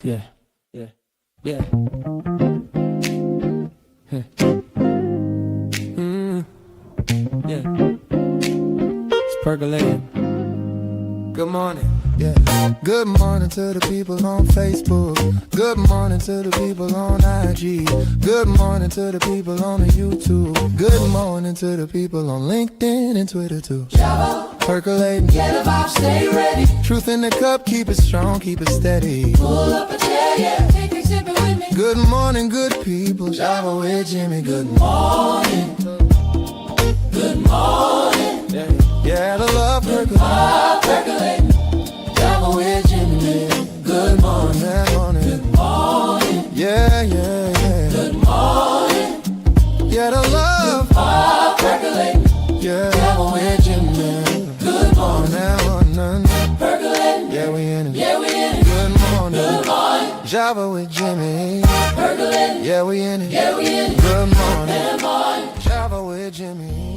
Yeah, yeah, yeah. Huh. Yeah. It's percolating. Good morning. Yeah. Good morning to the people on Facebook. Good morning to the people on IG. Good morning to the people on the YouTube. Good morning to the people on LinkedIn and Twitter too. Java. Percolating. Get a vibe, stay ready. Truth in the cup, keep it strong, keep it steady. Pull up a chair, yeah. Take a sip with me. Good morning, good people. Java with Jimmy. Good morning. Good morning. Yeah, the love percolating. Java with Jimmy. Good morning. Good morning. Yeah, yeah, yeah. Good morning. Yeah, the love percolating. Yeah, Java with Jimmy. Good morning. Percolating. Yeah, we in it. Yeah, we in it. Good morning. Good morning. Java with Jimmy. Percolating. Yeah, we in it. Yeah, we in it. Good morning. Good morning. Java with Jimmy.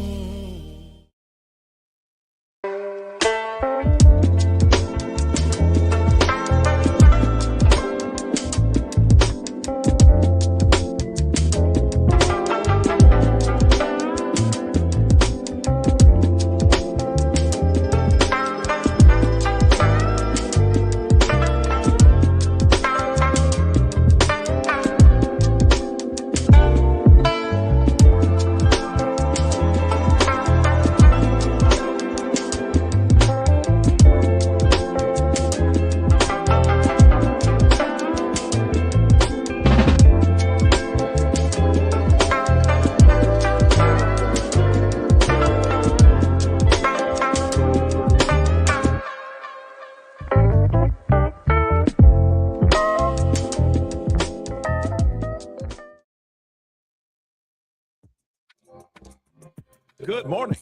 Good morning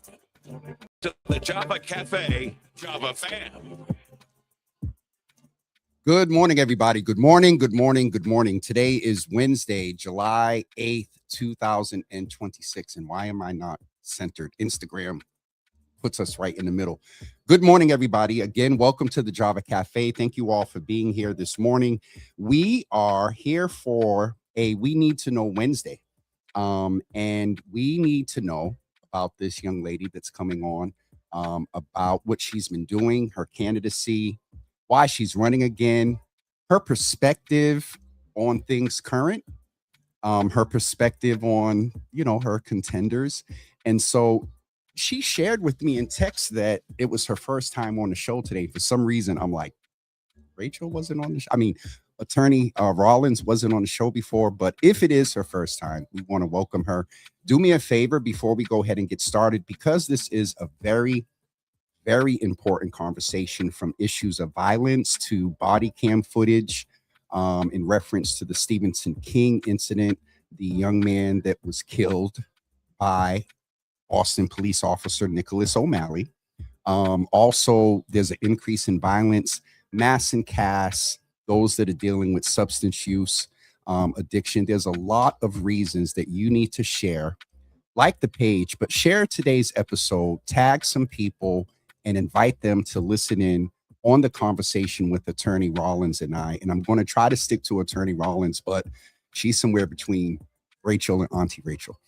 to the Java Cafe, Java fam. Good morning, everybody. Good morning, good morning, good morning. Today is Wednesday, July 8th, 2026. And why am I not centered? Instagram puts us right in the middle. Good morning, everybody. Again, welcome to the Java Cafe. Thank you all for being here this morning. We are here for a We Need to Know Wednesday. And we need to know about this young lady that's coming on, about what she's been doing, her candidacy, why she's running again, her perspective on things current, her perspective on, her contenders. And so she shared with me in text that it was her first time on the show today. For some reason, I'm like, Rachel wasn't on the show. I mean, Attorney Rollins wasn't on the show before, but if it is her first time, we want to welcome her. Do me a favor before we go ahead and get started, because this is a very, very important conversation, from issues of violence to body cam footage, in reference to the Stephen King incident, the young man that was killed by Austin police officer Nicholas O'Malley. Also, there's an increase in violence, mass incasts, those that are dealing with substance use, addiction. There's a lot of reasons that you need to share, like the page, but share today's episode, tag some people, and invite them to listen in on the conversation with Attorney Rollins and I. And I'm going to try to stick to Attorney Rollins, but she's somewhere between Rachel and Auntie Rachel.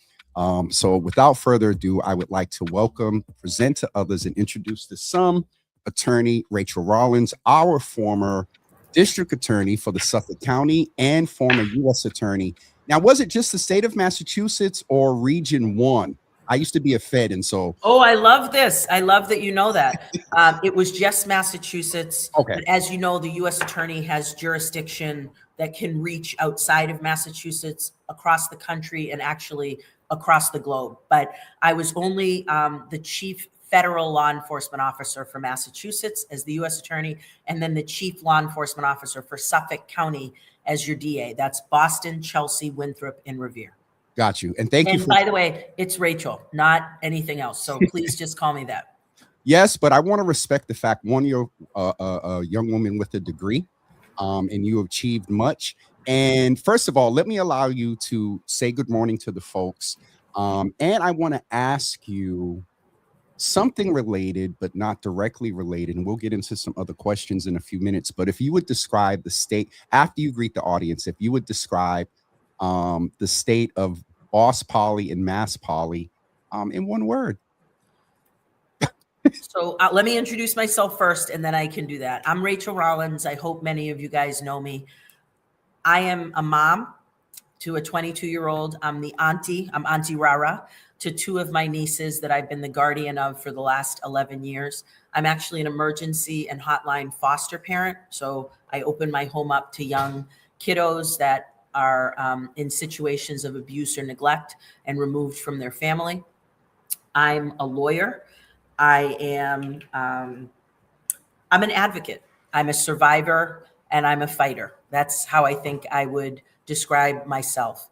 So without further ado, I would like to welcome, present to others, and introduce to some Attorney Rachel Rollins, our former district attorney for the Suffolk County and former U.S. attorney. Now, was it just the state of Massachusetts or Region 1? I used to be a Fed, and so... Oh, I love this. I love that you know that. It was just Massachusetts. Okay. But as you know, the U.S. attorney has jurisdiction that can reach outside of Massachusetts, across the country, and actually across the globe. But I was only the chief federal law enforcement officer for Massachusetts as the U.S. attorney, and then the chief law enforcement officer for Suffolk County as your DA. That's Boston, Chelsea, Winthrop, and Revere. Got you. And thank you. And by the way, it's Rachel, not anything else. So please just call me that. Yes, but I want to respect the fact, one, you're a young woman with a degree, and you achieved much. And first of all, let me allow you to say good morning to the folks. And I want to ask you something related, but not directly related. And we'll get into some other questions in a few minutes. But if you would describe the state, after you greet the audience, if you would describe the state of Boss Polly and Mass Polly in one word. So let me introduce myself first, and then I can do that. I'm Rachel Rollins. I hope many of you guys know me. I am a mom to a 22-year-old. I'm Auntie Rara, to two of my nieces that I've been the guardian of for the last 11 years. I'm actually an emergency and hotline foster parent. So I open my home up to young kiddos that are in situations of abuse or neglect and removed from their family. I'm a lawyer. I'm an advocate. I'm a survivor, and I'm a fighter. That's how I think I would describe myself.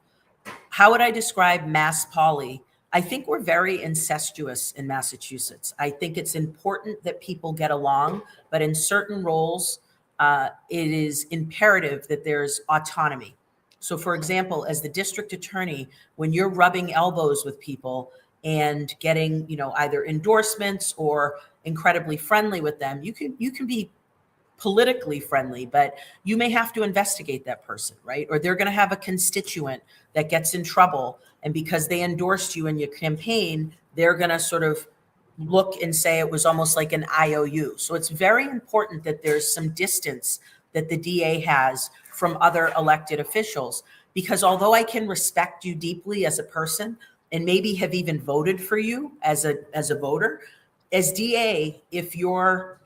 How would I describe Mass Polly? I think we're very incestuous in Massachusetts. I think it's important that people get along, but in certain roles, it is imperative that there's autonomy. So for example, as the district attorney, when you're rubbing elbows with people and getting, either endorsements or incredibly friendly with them, you can be politically friendly, but you may have to investigate that person, right? Or they're going to have a constituent that gets in trouble, and because they endorsed you in your campaign, they're going to sort of look and say it was almost like an IOU. So it's very important that there's some distance that the DA has from other elected officials, because although I can respect you deeply as a person and maybe have even voted for you as a voter, as DA, if your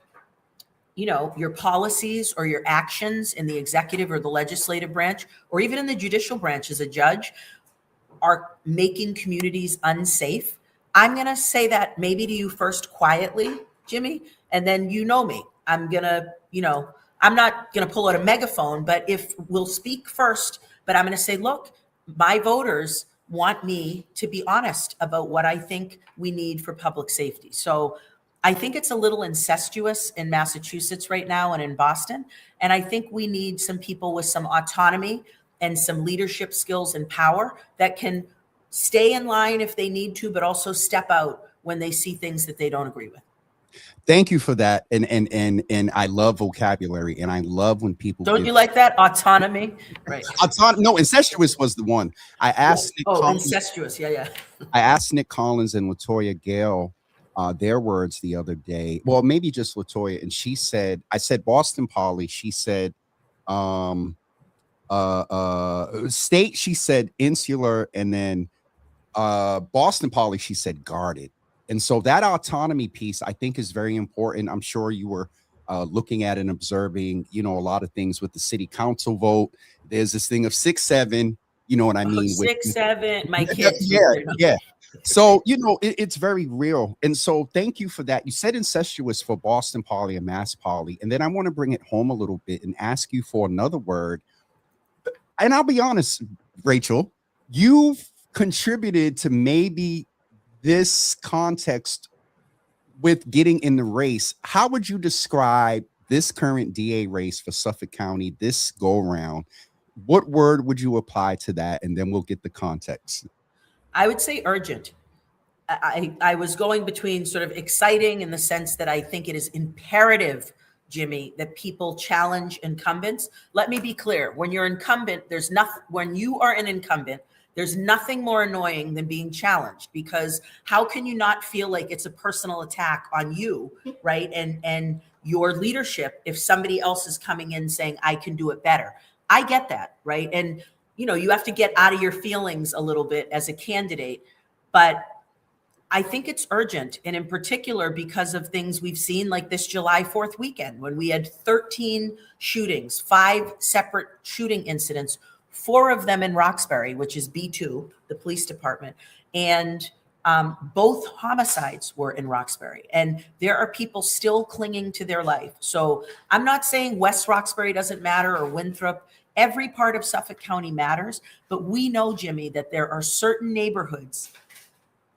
policies or your actions in the executive or the legislative branch, or even in the judicial branch as a judge, are making communities unsafe, I'm going to say that maybe to you first quietly, Jimmy, and then me. I'm not going to pull out a megaphone, but we'll speak first, but I'm going to say, look, my voters want me to be honest about what I think we need for public safety. So I think it's a little incestuous in Massachusetts right now and in Boston. And I think we need some people with some autonomy and some leadership skills and power that can stay in line if they need to, but also step out when they see things that they don't agree with. Thank you for that. And I love vocabulary, and I love when people you like that? Autonomy? Right. No, incestuous was the one. I asked Nick Collins, incestuous. Yeah. I asked Nick Collins and Latoya Gale their words the other day. Well, maybe just Latoya, and she said, I said Boston Polly. She said state, she said insular, and then Boston Polly, she said guarded. And so that autonomy piece, I think, is very important. I'm sure you were looking at and observing, a lot of things with the city council vote. There's this thing of 6-7, you know what I mean? 6-7, my kids. Yeah. So, it's very real. And so thank you for that. You said incestuous for Boston Polly and Mass Polly. And then I want to bring it home a little bit and ask you for another word. And I'll be honest, Rachel, you've contributed to maybe this context with getting in the race. How would you describe this current DA race for Suffolk County this go around? What word would you apply to that? And then we'll get the context. I would say urgent. I was going between sort of exciting in the sense that I think it is imperative, Jimmy, that people challenge incumbents. Let me be clear. When you're incumbent, when you are an incumbent, there's nothing more annoying than being challenged, because how can you not feel like it's a personal attack on you, right? And your leadership if somebody else is coming in saying, I can do it better. I get that, right? And, you have to get out of your feelings a little bit as a candidate, but I think it's urgent. And in particular, because of things we've seen like this July 4th weekend, when we had 13 shootings, 5 separate shooting incidents, 4 of them in Roxbury, which is B2, the police department, and both homicides were in Roxbury. And there are people still clinging to their life. So I'm not saying West Roxbury doesn't matter or Winthrop. Every part of Suffolk County matters. But we know, Jimmy, that there are certain neighborhoods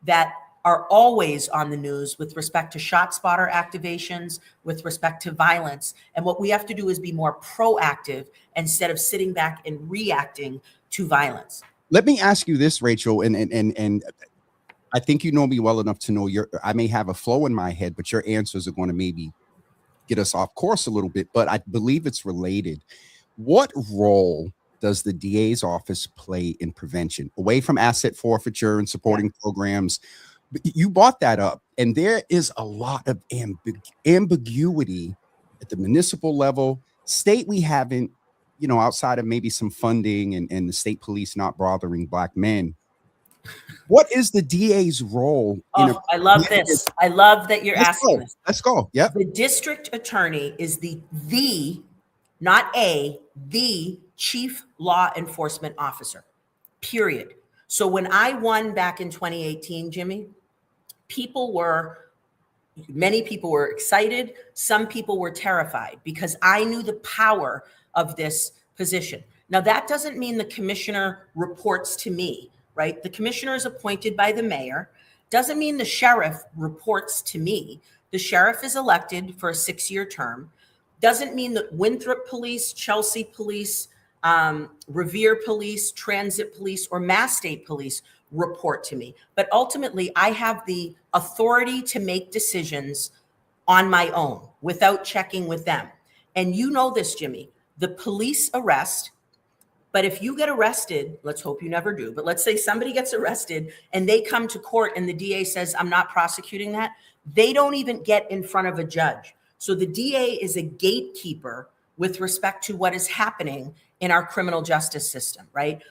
that are always on the news with respect to shot spotter activations, with respect to violence. And what we have to do is be more proactive instead of sitting back and reacting to violence. Let me ask you this, Rachel, and I think you know me well enough to know I may have a flow in my head, but your answers are going to maybe get us off course a little bit, but I believe it's related. What role does the DA's office play in prevention away from asset forfeiture and supporting programs? You brought that up, and there is a lot of ambiguity at the municipal level. State, we haven't, outside of maybe some funding and the state police not bothering Black men. What is the DA's role? I love this. I love that you're asking this. Let's go. Yep. The district attorney is the chief law enforcement officer, period. So when I won back in 2018, Jimmy, many people were excited. Some people were terrified because I knew the power of this position. Now, that doesn't mean the commissioner reports to me, right? The commissioner is appointed by the mayor. Doesn't mean the sheriff reports to me. The sheriff is elected for a 6-year term. Doesn't mean that Winthrop Police, Chelsea Police, Revere Police, Transit Police, or Mass State Police report to me. But ultimately, I have the authority to make decisions on my own without checking with them. And you know this, Jimmy, the police arrest. But if you get arrested, let's hope you never do, but let's say somebody gets arrested and they come to court and the DA says, I'm not prosecuting that, they don't even get in front of a judge. So the DA is a gatekeeper with respect to what is happening in our criminal justice system, right?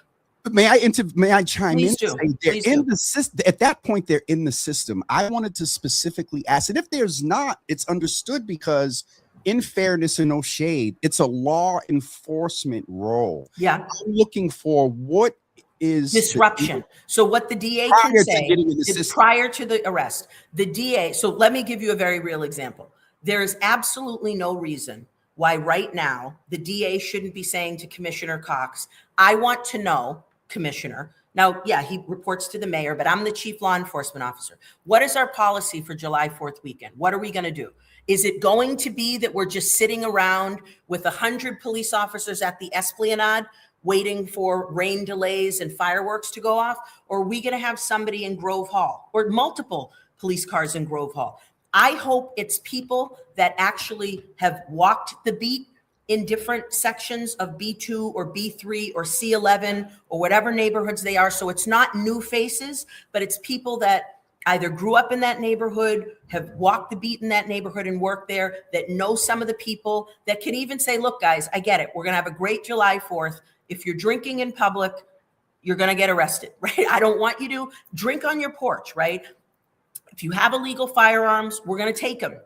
But may I chime Please in? do. They're Please in do. the system. At that point, they're in the system. I wanted to specifically ask, and if there's not, it's understood because in fairness and no shade, it's a law enforcement role. Yeah. I'm looking for what is disruption. So what the DA can say is prior to the arrest, the DA, so let me give you a very real example. There is absolutely no reason why right now the DA shouldn't be saying to Commissioner Cox, I want to know, Commissioner, now, yeah, he reports to the mayor, but I'm the chief law enforcement officer. What is our policy for July 4th weekend? What are we going to do? Is it going to be that we're just sitting around with 100 police officers at the Esplanade waiting for rain delays and fireworks to go off? Or are we going to have somebody in Grove Hall or multiple police cars in Grove Hall? I hope it's people that actually have walked the beat in different sections of B2 or B3 or C11 or whatever neighborhoods they are. So it's not new faces, but it's people that either grew up in that neighborhood, have walked the beat in that neighborhood and worked there, that know some of the people, that can even say, look, guys, I get it. We're going to have a great July 4th. If you're drinking in public, you're going to get arrested, right? I don't want you to drink on your porch, right? If you have illegal firearms, we're going to take them,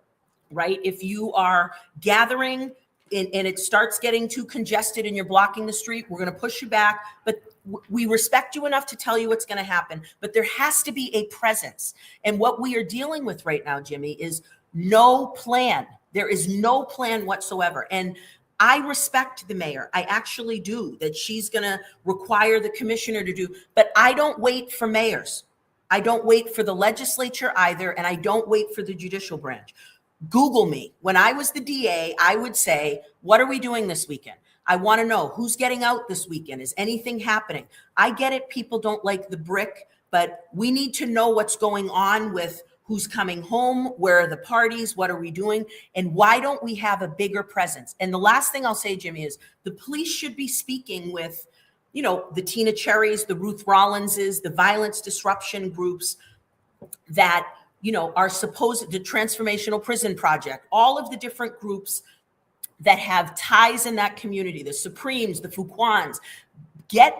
right? If you are gathering and it starts getting too congested and you're blocking the street, we're going to push you back. But we respect you enough to tell you what's going to happen. But there has to be a presence. And what we are dealing with right now, Jimmy, is no plan. There is no plan whatsoever. And I respect the mayor. I actually do, that she's going to require the commissioner to do. But I don't wait for mayors. I don't wait for the legislature either. And I don't wait for the judicial branch. Google me. When I was the DA, I would say, what are we doing this weekend? I want to know who's getting out this weekend. Is anything happening? I get it. People don't like the brick, but we need to know what's going on with who's coming home, where are the parties, what are we doing, and why don't we have a bigger presence? And the last thing I'll say, Jimmy, is the police should be speaking with, the Tina Cherries, the Ruth Rollinses, the violence disruption groups that are supposed, the Transformational Prison Project, all of the different groups that have ties in that community, the Supremes, the Fuquans, get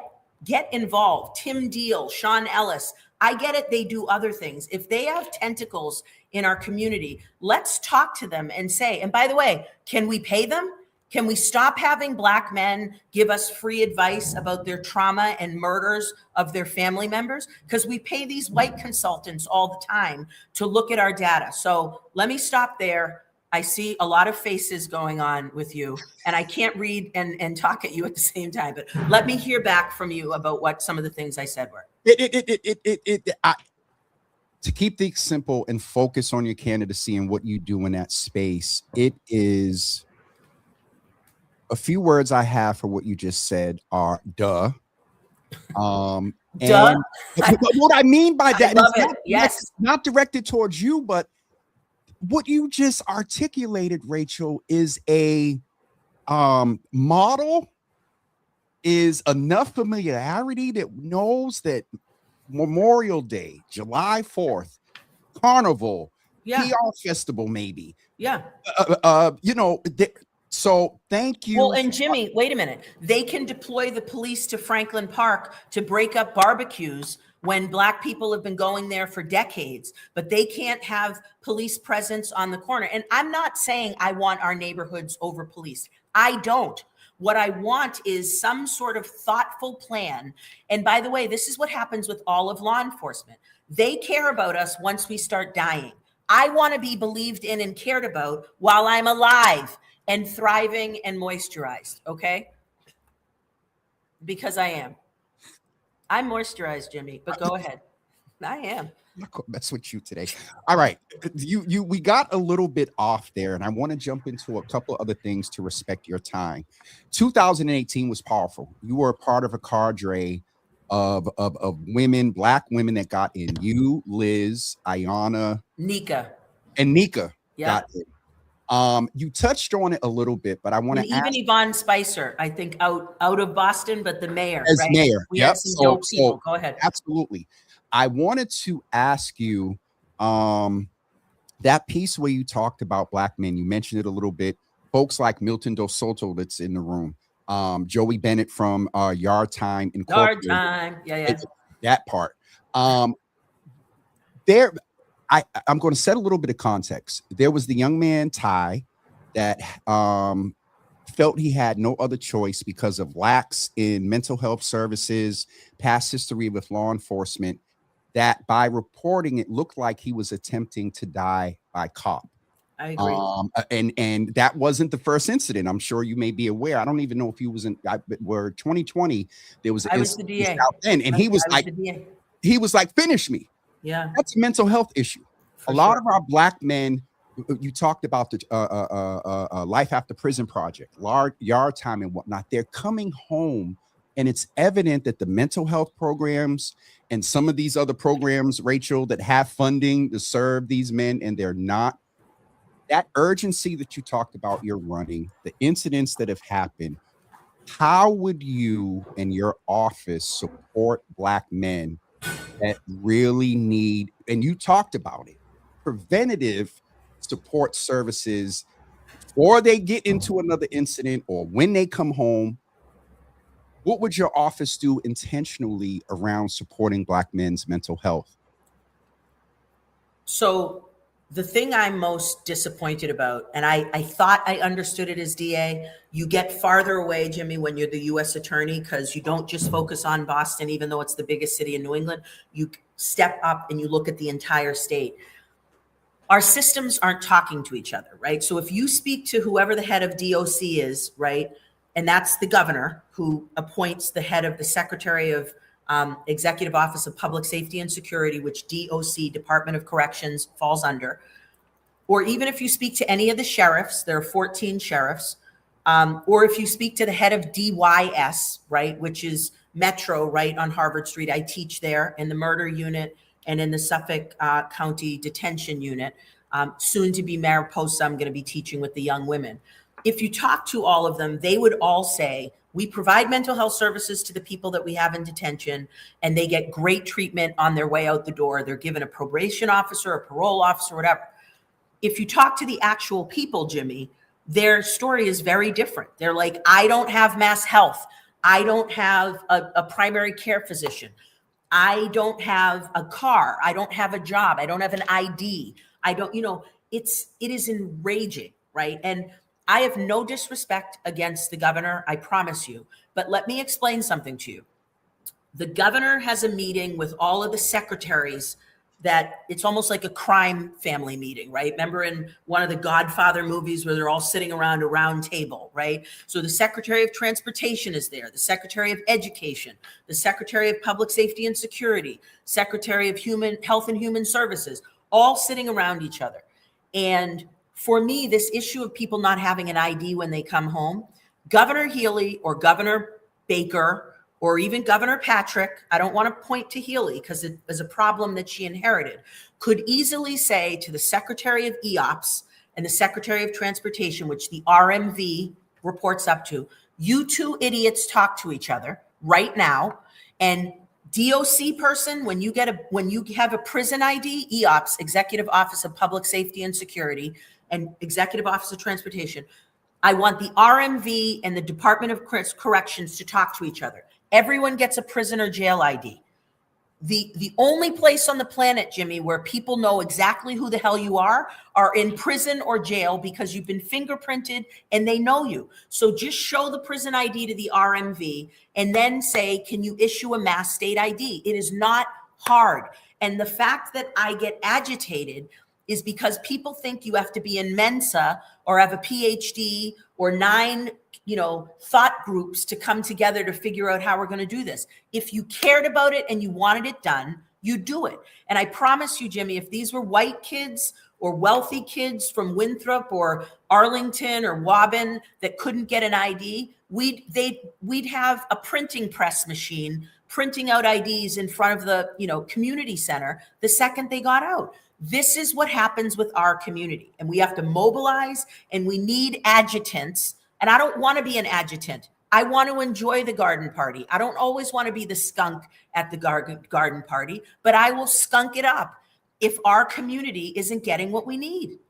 involved. Tim Deal, Sean Ellis, I get it. They do other things. If they have tentacles in our community, let's talk to them and say, and by the way, can we pay them? Can we stop having Black men give us free advice about their trauma and murders of their family members? Because we pay these white consultants all the time to look at our data. So let me stop there. I see a lot of faces going on with you, and I can't read and talk at you at the same time, but let me hear back from you about what some of the things I said were. To keep things simple and focus on your candidacy and what you do in that space, it is... A few words I have for what you just said are duh. Duh. And what I mean by that, I love is it. Yes. not directed towards you, but what you just articulated, Rachel, is a model, is enough familiarity that knows that Memorial Day, July 4th, Carnival, Yeah. PR Festival, maybe. Yeah. So thank you. Well, and Jimmy, wait a minute. They can deploy the police to Franklin Park to break up barbecues when Black people have been going there for decades, but they can't have police presence on the corner. And I'm not saying I want our neighborhoods over policed. I don't. What I want is some sort of thoughtful plan. And by the way, this is what happens with all of law enforcement. They care about us once we start dying. I want to be believed in and cared about while I'm alive and thriving and moisturized, okay? Because I am. I'm moisturized, Jimmy, but go ahead. I am. That's with you today. All right. We got a little bit off there, and I want to jump into a couple other things to respect your time. 2018 was powerful. You were a part of a cadre of women, Black women that got in. You, Liz, Ayanna, Nika. and Nika Yeah. got in. You touched on it a little bit, but I want to even ask, Yvonne Spicer, I think out of Boston, but the mayor, as right? mayor. We Yep. had some dope people. Go ahead. Absolutely. I wanted to ask you, that piece where you talked about Black men, you mentioned it a little bit. Folks like Milton Dos Soto that's in the room, Joey Bennett from Yard Time Incorporated. Yard Time. Yeah. That part. I'm going to set a little bit of context. There was the young man, Ty, that felt he had no other choice because of lacks in mental health services, past history with law enforcement, that by reporting, it looked like he was attempting to die by cop. I agree. And that wasn't the first incident. I'm sure you may be aware. I don't even know if he was where 2020, there was an incident the DA. out then, and he was like, finish me. Yeah. That's a mental health issue. A lot of our Black men, you talked about the Life After Prison Project, Yard Time and whatnot. They're coming home, and it's evident that the mental health programs and some of these other programs, Rachel, that have funding to serve these men, and they're not. That urgency that you talked about, you're running, the incidents that have happened, how would you and your office support Black men that really need, and you talked about it, preventative support services before they get into another incident or when they come home? What would your office do intentionally around supporting Black men's mental health? So the thing I'm most disappointed about, and I thought I understood it as DA, you get farther away, Jimmy, when you're the U.S. attorney, because you don't just focus on Boston, even though it's the biggest city in New England. You step up and you look at the entire state. Our systems aren't talking to each other, right? So if you speak to whoever the head of DOC is, right, and that's the governor who appoints the head of the Secretary of Executive Office of Public Safety and Security, which DOC, Department of Corrections, falls under. Or even if you speak to any of the sheriffs, there are 14 sheriffs, or if you speak to the head of DYS, right, which is Metro, right, on Harvard Street. I teach there in the murder unit and in the Suffolk County detention unit. Soon to be Mariposa, I'm going to be teaching with the young women. If you talk to all of them, they would all say, we provide mental health services to the people that we have in detention, and they get great treatment on their way out the door. They're given a probation officer, a parole officer, whatever. If you talk to the actual people, Jimmy, their story is very different. They're like, I don't have mass health. I don't have a primary care physician. I don't have a car. I don't have a job. I don't have an ID. I don't, it is enraging, right? And I have no disrespect against the governor, I promise you. But let me explain something to you. The governor has a meeting with all of the secretaries that it's almost like a crime family meeting, right? Remember in one of the Godfather movies where they're all sitting around a round table, right? So the Secretary of Transportation is there, the Secretary of Education, the Secretary of Public Safety and Security, Secretary of Health and Human Services, all sitting around each other. And for me, this issue of people not having an ID when they come home, Governor Healy or Governor Baker or even Governor Patrick, I don't want to point to Healy because it is a problem that she inherited, could easily say to the Secretary of EOPS and the Secretary of Transportation, which the RMV reports up to, you two idiots talk to each other right now. And DOC person, when you have a prison ID, EOPS, Executive Office of Public Safety and Security, and Executive Office of Transportation, I want the RMV and the Department of Corrections to talk to each other. Everyone gets a prison or jail ID. The only place on the planet, Jimmy, where people know exactly who the hell you are in prison or jail because you've been fingerprinted and they know you. So just show the prison ID to the RMV and then say, can you issue a mass state ID? It is not hard. And the fact that I get agitated is because people think you have to be in Mensa or have a PhD or 9 thought groups to come together to figure out how we're going to do this. If you cared about it and you wanted it done, you do it. And I promise you, Jimmy, if these were white kids or wealthy kids from Winthrop or Arlington or Waban that couldn't get an ID, we'd have a printing press machine printing out IDs in front of the community center the second they got out. This is what happens with our community, and we have to mobilize, and we need adjutants. And I don't want to be an adjutant. I want to enjoy the garden party. I don't always want to be the skunk at the garden party, but I will skunk it up if our community isn't getting what we need.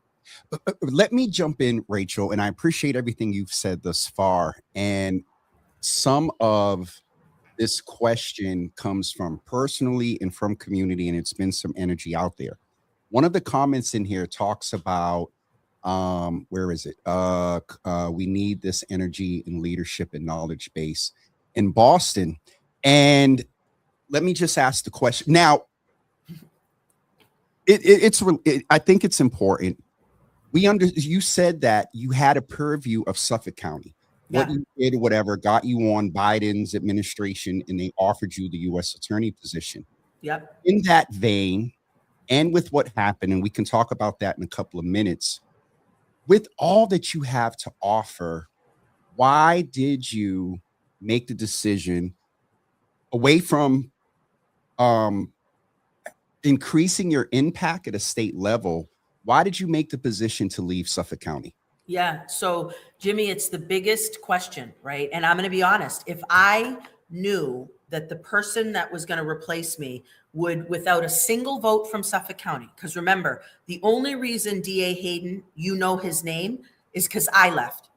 Let me jump in, Rachel, and I appreciate everything you've said thus far. And some of this question comes from personally and from community, and it's been some energy out there. One of the comments in here talks about where is it? We need this energy and leadership and knowledge base in Boston. And let me just ask the question. Now, I think it's important. You said that you had a purview of Suffolk County. What you did, whatever, got you on Biden's administration, and they offered you the U.S. attorney position. Yep. In that vein, and with what happened, and we can talk about that in a couple of minutes, with all that you have to offer, why did you make the decision away from increasing your impact at a state level? Why did you make the position to leave Suffolk County? Yeah. So, Jimmy, it's the biggest question, right? And I'm going to be honest. If I knew that the person that was going to replace me would, without a single vote from Suffolk County, because remember, the only reason DA Hayden, his name, is because I left,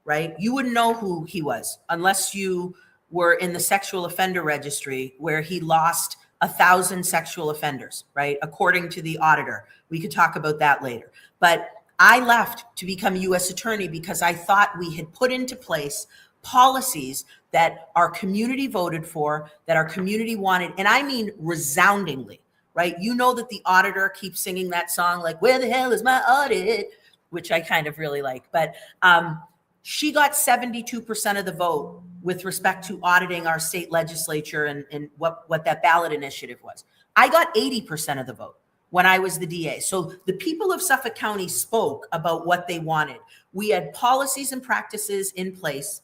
right? You wouldn't know who he was unless you were in the sexual offender registry where he lost 1,000 sexual offenders, right? According to the auditor. We could talk about that later. But I left to become U.S. attorney because I thought we had put into place policies that our community voted for, that our community wanted, and I mean resoundingly, right? You know that the auditor keeps singing that song, like, where the hell is my audit? Which I kind of really like. But she got 72% of the vote with respect to auditing our state legislature and what that ballot initiative was. I got 80% of the vote when I was the DA. So the people of Suffolk County spoke about what they wanted. We had policies and practices in place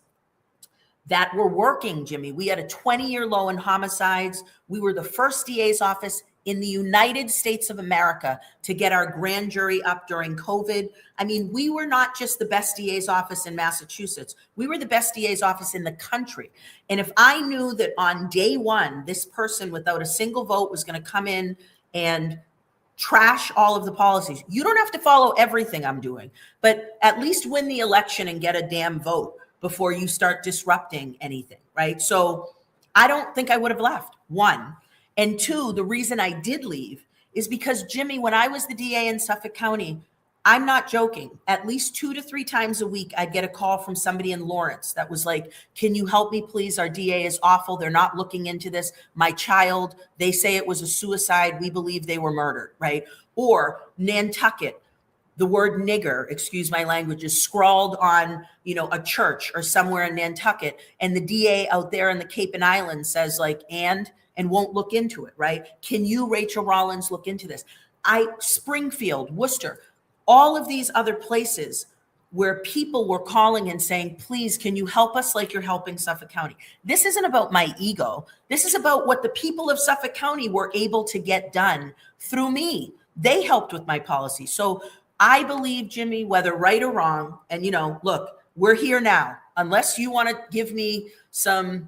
that were working, Jimmy. We had a 20-year low in homicides. We were the first DA's office in the United States of America to get our grand jury up during COVID. I mean, we were not just the best DA's office in Massachusetts. We were the best DA's office in the country. And if I knew that on day one, this person without a single vote was going to come in and trash all of the policies, you don't have to follow everything I'm doing, but at least win the election and get a damn vote before you start disrupting anything, right? So I don't think I would have left, one. And two, the reason I did leave is because, Jimmy, when I was the DA in Suffolk County, I'm not joking, at least 2 to 3 times a week, I'd get a call from somebody in Lawrence that was like, can you help me, please? Our DA is awful. They're not looking into this. My child, they say it was a suicide. We believe they were murdered, right? Or Nantucket, the word nigger, excuse my language, is scrawled on, a church or somewhere in Nantucket. And the DA out there in the Cape and Islands says like, and won't look into it, right? Can you, Rachel Rollins, look into this? Springfield, Worcester, all of these other places where people were calling and saying, please, can you help us like you're helping Suffolk County? This isn't about my ego. This is about what the people of Suffolk County were able to get done through me. They helped with my policy. So I believe, Jimmy, whether right or wrong, and, look, we're here now. Unless you want to give me some,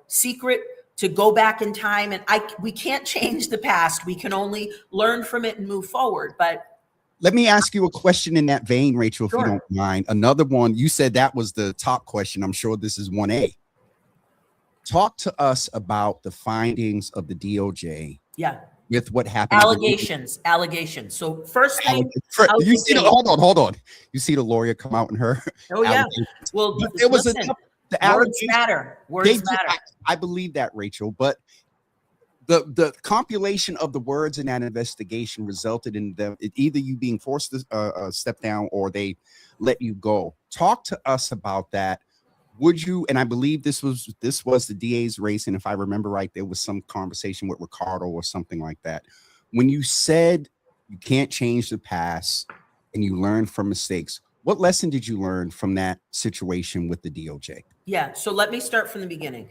secret to go back in time, and we can't change the past. We can only learn from it and move forward. But let me ask you a question in that vein, Rachel, Sure. if you don't mind. Another one, you said that was the top question. I'm sure this is 1A. Talk to us about the findings of the DOJ. Yeah. With what happened. Allegations. So first thing, you see hold on. You see the lawyer come out in her. Oh yeah. Well, it was listen, the words matter. Words matter. I believe that, Rachel, but the compilation of the words in that investigation resulted in them either you being forced to step down or they let you go. Talk to us about that. Would you, and I believe this was the DA's race, and if I remember right, there was some conversation with Ricardo or something like that. When you said you can't change the past and you learn from mistakes, what lesson did you learn from that situation with the DOJ? Yeah, so let me start from the beginning.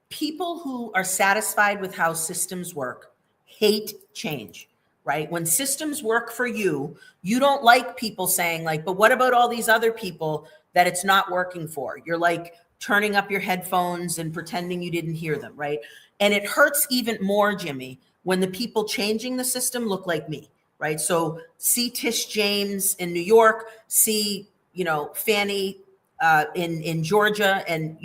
People who are satisfied with how systems work hate change, right? When systems work for you, you don't like people saying like, but what about all these other people that it's not working for? You're like turning up your headphones and pretending you didn't hear them, right? And it hurts even more, Jimmy, when the people changing the system look like me, right? So see Tish James in New York, see, Fannie in Georgia, and,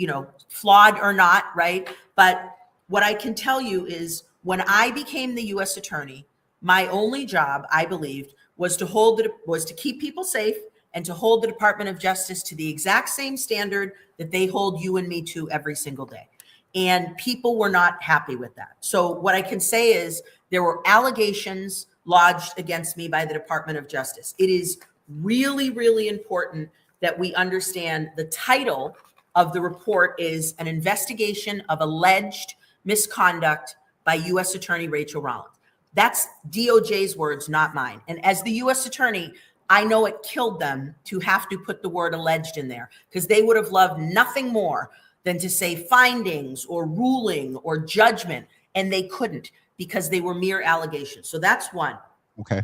flawed or not, right? But what I can tell you is when I became the U.S. attorney, my only job, I believed, was to keep people safe and to hold the Department of Justice to the exact same standard that they hold you and me to every single day. And people were not happy with that. So what I can say is there were allegations lodged against me by the Department of Justice. It is really, really important that we understand the title of the report is an investigation of alleged misconduct by U.S. Attorney Rachael Rollins. That's DOJ's words, not mine. And as the U.S. attorney, I know it killed them to have to put the word alleged in there because they would have loved nothing more than to say findings or ruling or judgment, and they couldn't because they were mere allegations. So that's one. Okay.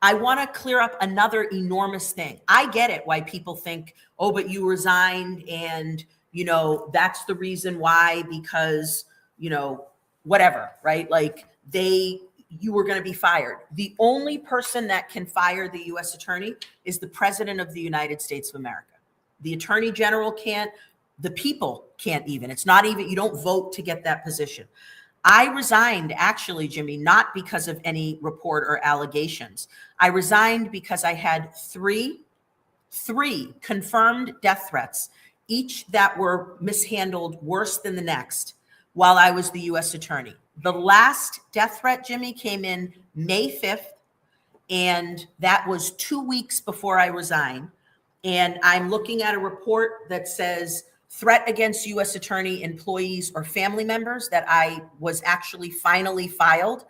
I want to clear up another enormous thing. I get it why people think, oh, but you resigned and, that's the reason why, because, whatever, right? Like you were going to be fired. The only person that can fire the U.S. attorney is the president of the United States of America. The attorney general can't, the people can't even. It's not even, you don't vote to get that position. I resigned, actually, Jimmy, not because of any report or allegations. I resigned because I had three confirmed death threats, each that were mishandled worse than the next while I was the U.S. attorney. The last death threat, Jimmy, came in May 5th, and that was 2 weeks before I resigned. And I'm looking at a report that says threat against U.S. attorney employees or family members that I was actually finally filed.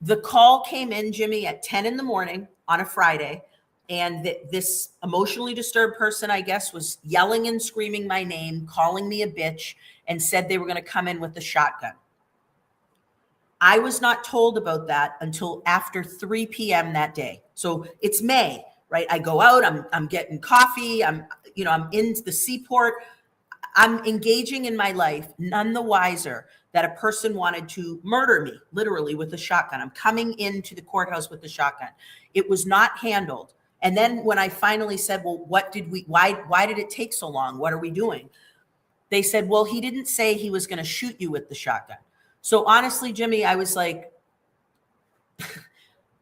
The call came in, Jimmy, at 10 in the morning on a Friday. And this emotionally disturbed person, I guess, was yelling and screaming my name, calling me a bitch, and said they were going to come in with a shotgun. I was not told about that until after 3 p.m. that day. So it's May, right? I go out, I'm getting coffee, I'm in the seaport. I'm engaging in my life, none the wiser that a person wanted to murder me, literally with a shotgun. I'm coming into the courthouse with the shotgun. It was not handled. And then when I finally said, well, why did it take so long? What are we doing? They said, well, he didn't say he was going to shoot you with the shotgun. So honestly, Jimmy, I was like,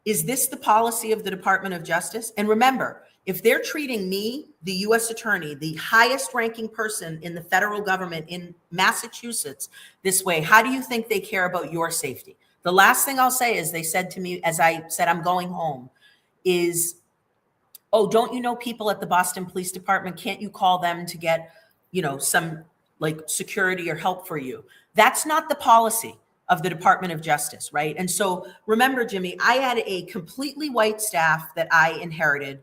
is this the policy of the Department of Justice? And remember, if they're treating me, the U.S. attorney, the highest ranking person in the federal government in Massachusetts this way, how do you think they care about your safety? The last thing I'll say is they said to me, as I said, I'm going home, is, oh, don't you know people at the Boston Police Department? Can't you call them to get, some like security or help for you? That's not the policy of the Department of Justice, right? And so remember, Jimmy, I had a completely white staff that I inherited.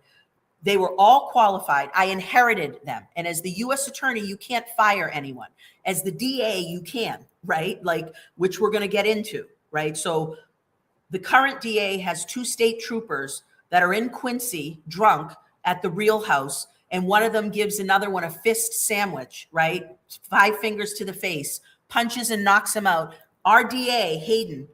They were all qualified. I inherited them. And as the U.S. attorney, you can't fire anyone. As the DA, you can, right? Like, which we're going to get into, right? So the current DA has 2 state troopers that are in Quincy drunk at the Real House. And one of them gives another one a fist sandwich, right? 5 fingers to the face, punches and knocks him out. Our DA, Hayden,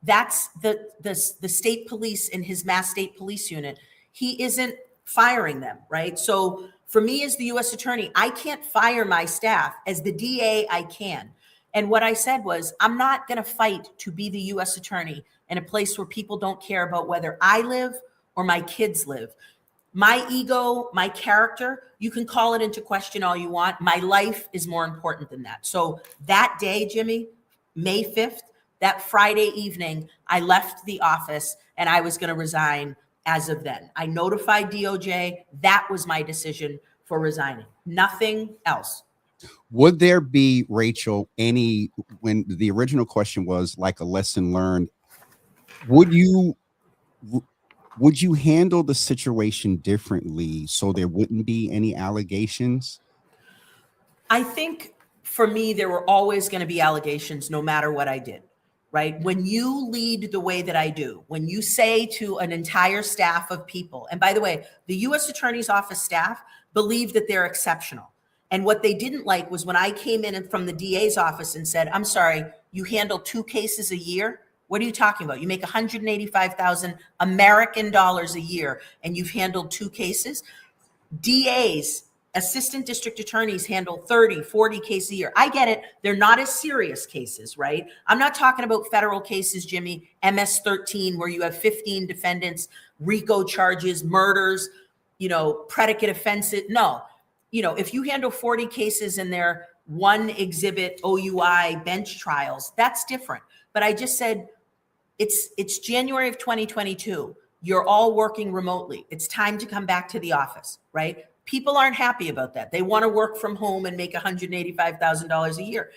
that's the state police in his Mass State Police Unit. He isn't firing them, right? So for me as the U.S. attorney, I can't fire my staff. As the DA, I can. And what I said was, I'm not going to fight to be the U.S. attorney in a place where people don't care about whether I live or my kids live. My ego, my character, you can call it into question all you want. My life is more important than that. So that day, Jimmy, May 5th, that Friday evening, I left the office and I was going to resign as of then. I notified DOJ. That was my decision for resigning. Nothing else. Would there be, Rachel, any, when the original question was like a lesson learned, would you handle the situation differently so there wouldn't be any allegations? I think for me, there were always going to be allegations no matter what I did, right? When you lead the way that I do, when you say to an entire staff of people, and by the way, the U.S. Attorney's Office staff believe that they're exceptional. And what they didn't like was when I came in from the DA's office and said, I'm sorry, you handle 2 cases a year? What are you talking about? You make $185,000 American dollars a year and you've handled 2 cases? DAs, assistant district attorneys handle 30, 40 cases a year. I get it. They're not as serious cases, right? I'm not talking about federal cases, Jimmy, MS-13, where you have 15 defendants, RICO charges, murders, predicate offenses. No, if you handle 40 cases and they're 1 exhibit OUI bench trials, that's different. But I just said, it's January of 2022. You're all working remotely. It's time to come back to the office, right? People aren't happy about that. They want to work from home and make $185,000 a year.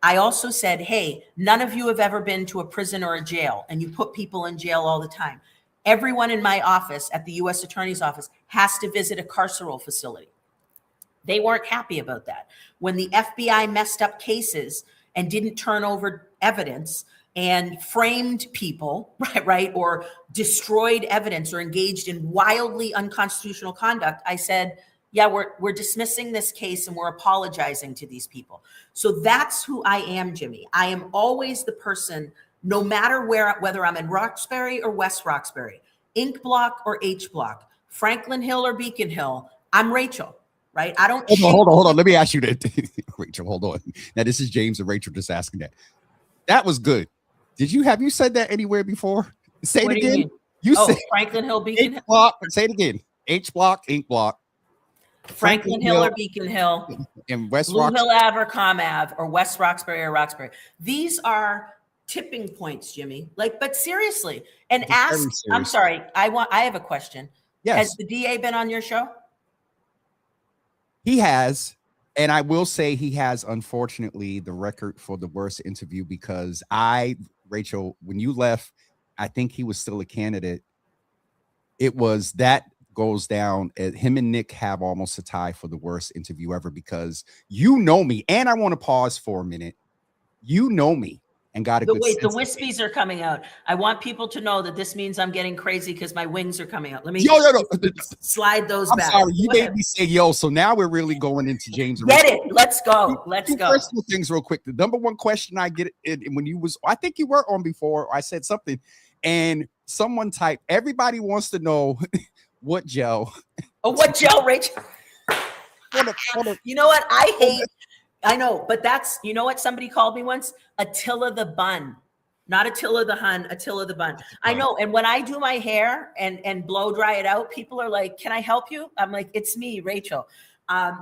I also said, hey, none of you have ever been to a prison or a jail, and you put people in jail all the time. Everyone in my office at the U.S. Attorney's Office has to visit a carceral facility. They weren't happy about that. When the FBI messed up cases and didn't turn over evidence and framed people, right, or destroyed evidence or engaged in wildly unconstitutional conduct, I said, yeah, we're dismissing this case and we're apologizing to these people. So that's who I am, Jimmy. I am always the person, no matter whether I'm in Roxbury or West Roxbury, Ink Block or H Block, Franklin Hill or Beacon Hill, I'm Rachel. Right? I don't. Hold on. Let me ask you that, Rachel. Hold on. Now, this is James and Rachel just asking that. That was good. Have you said that anywhere before? Say it again. You said Franklin Hill, Beacon Hill. Block. Say it again. H Block, Ink Block. Franklin Hill or Beacon Hill. And West Blue Roxbury. Hill Ave or Com Ave or West Roxbury or Roxbury. These are tipping points, Jimmy. But seriously, and I'm sorry. I have a question. Yes. Has the DA been on your show? He has, and I will say he has, unfortunately, the record for the worst interview because Rachel, when you left, I think he was still a candidate. That goes down. Him and Nick have almost a tie for the worst interview ever because you know me, and I want to pause for a minute. You know me. And got a good sense. The wispies are coming out. I want people to know that this means I'm getting crazy because my wings are coming out. Let me slide those back. I'm sorry, you made me say yo. So now we're really going into James. Get it? Let's go. Let's go. Personal things real quick. The number one question I get when I think you were on before. I said something, and someone typed, "Everybody wants to know what gel." Oh, what gel, Rachel? You know what? I know, but you know what somebody called me once? Attila the Bun. Not Attila the Hun, Attila the Bun. I know, and when I do my hair and blow dry it out, people are like, can I help you? I'm like, it's me, Rachel.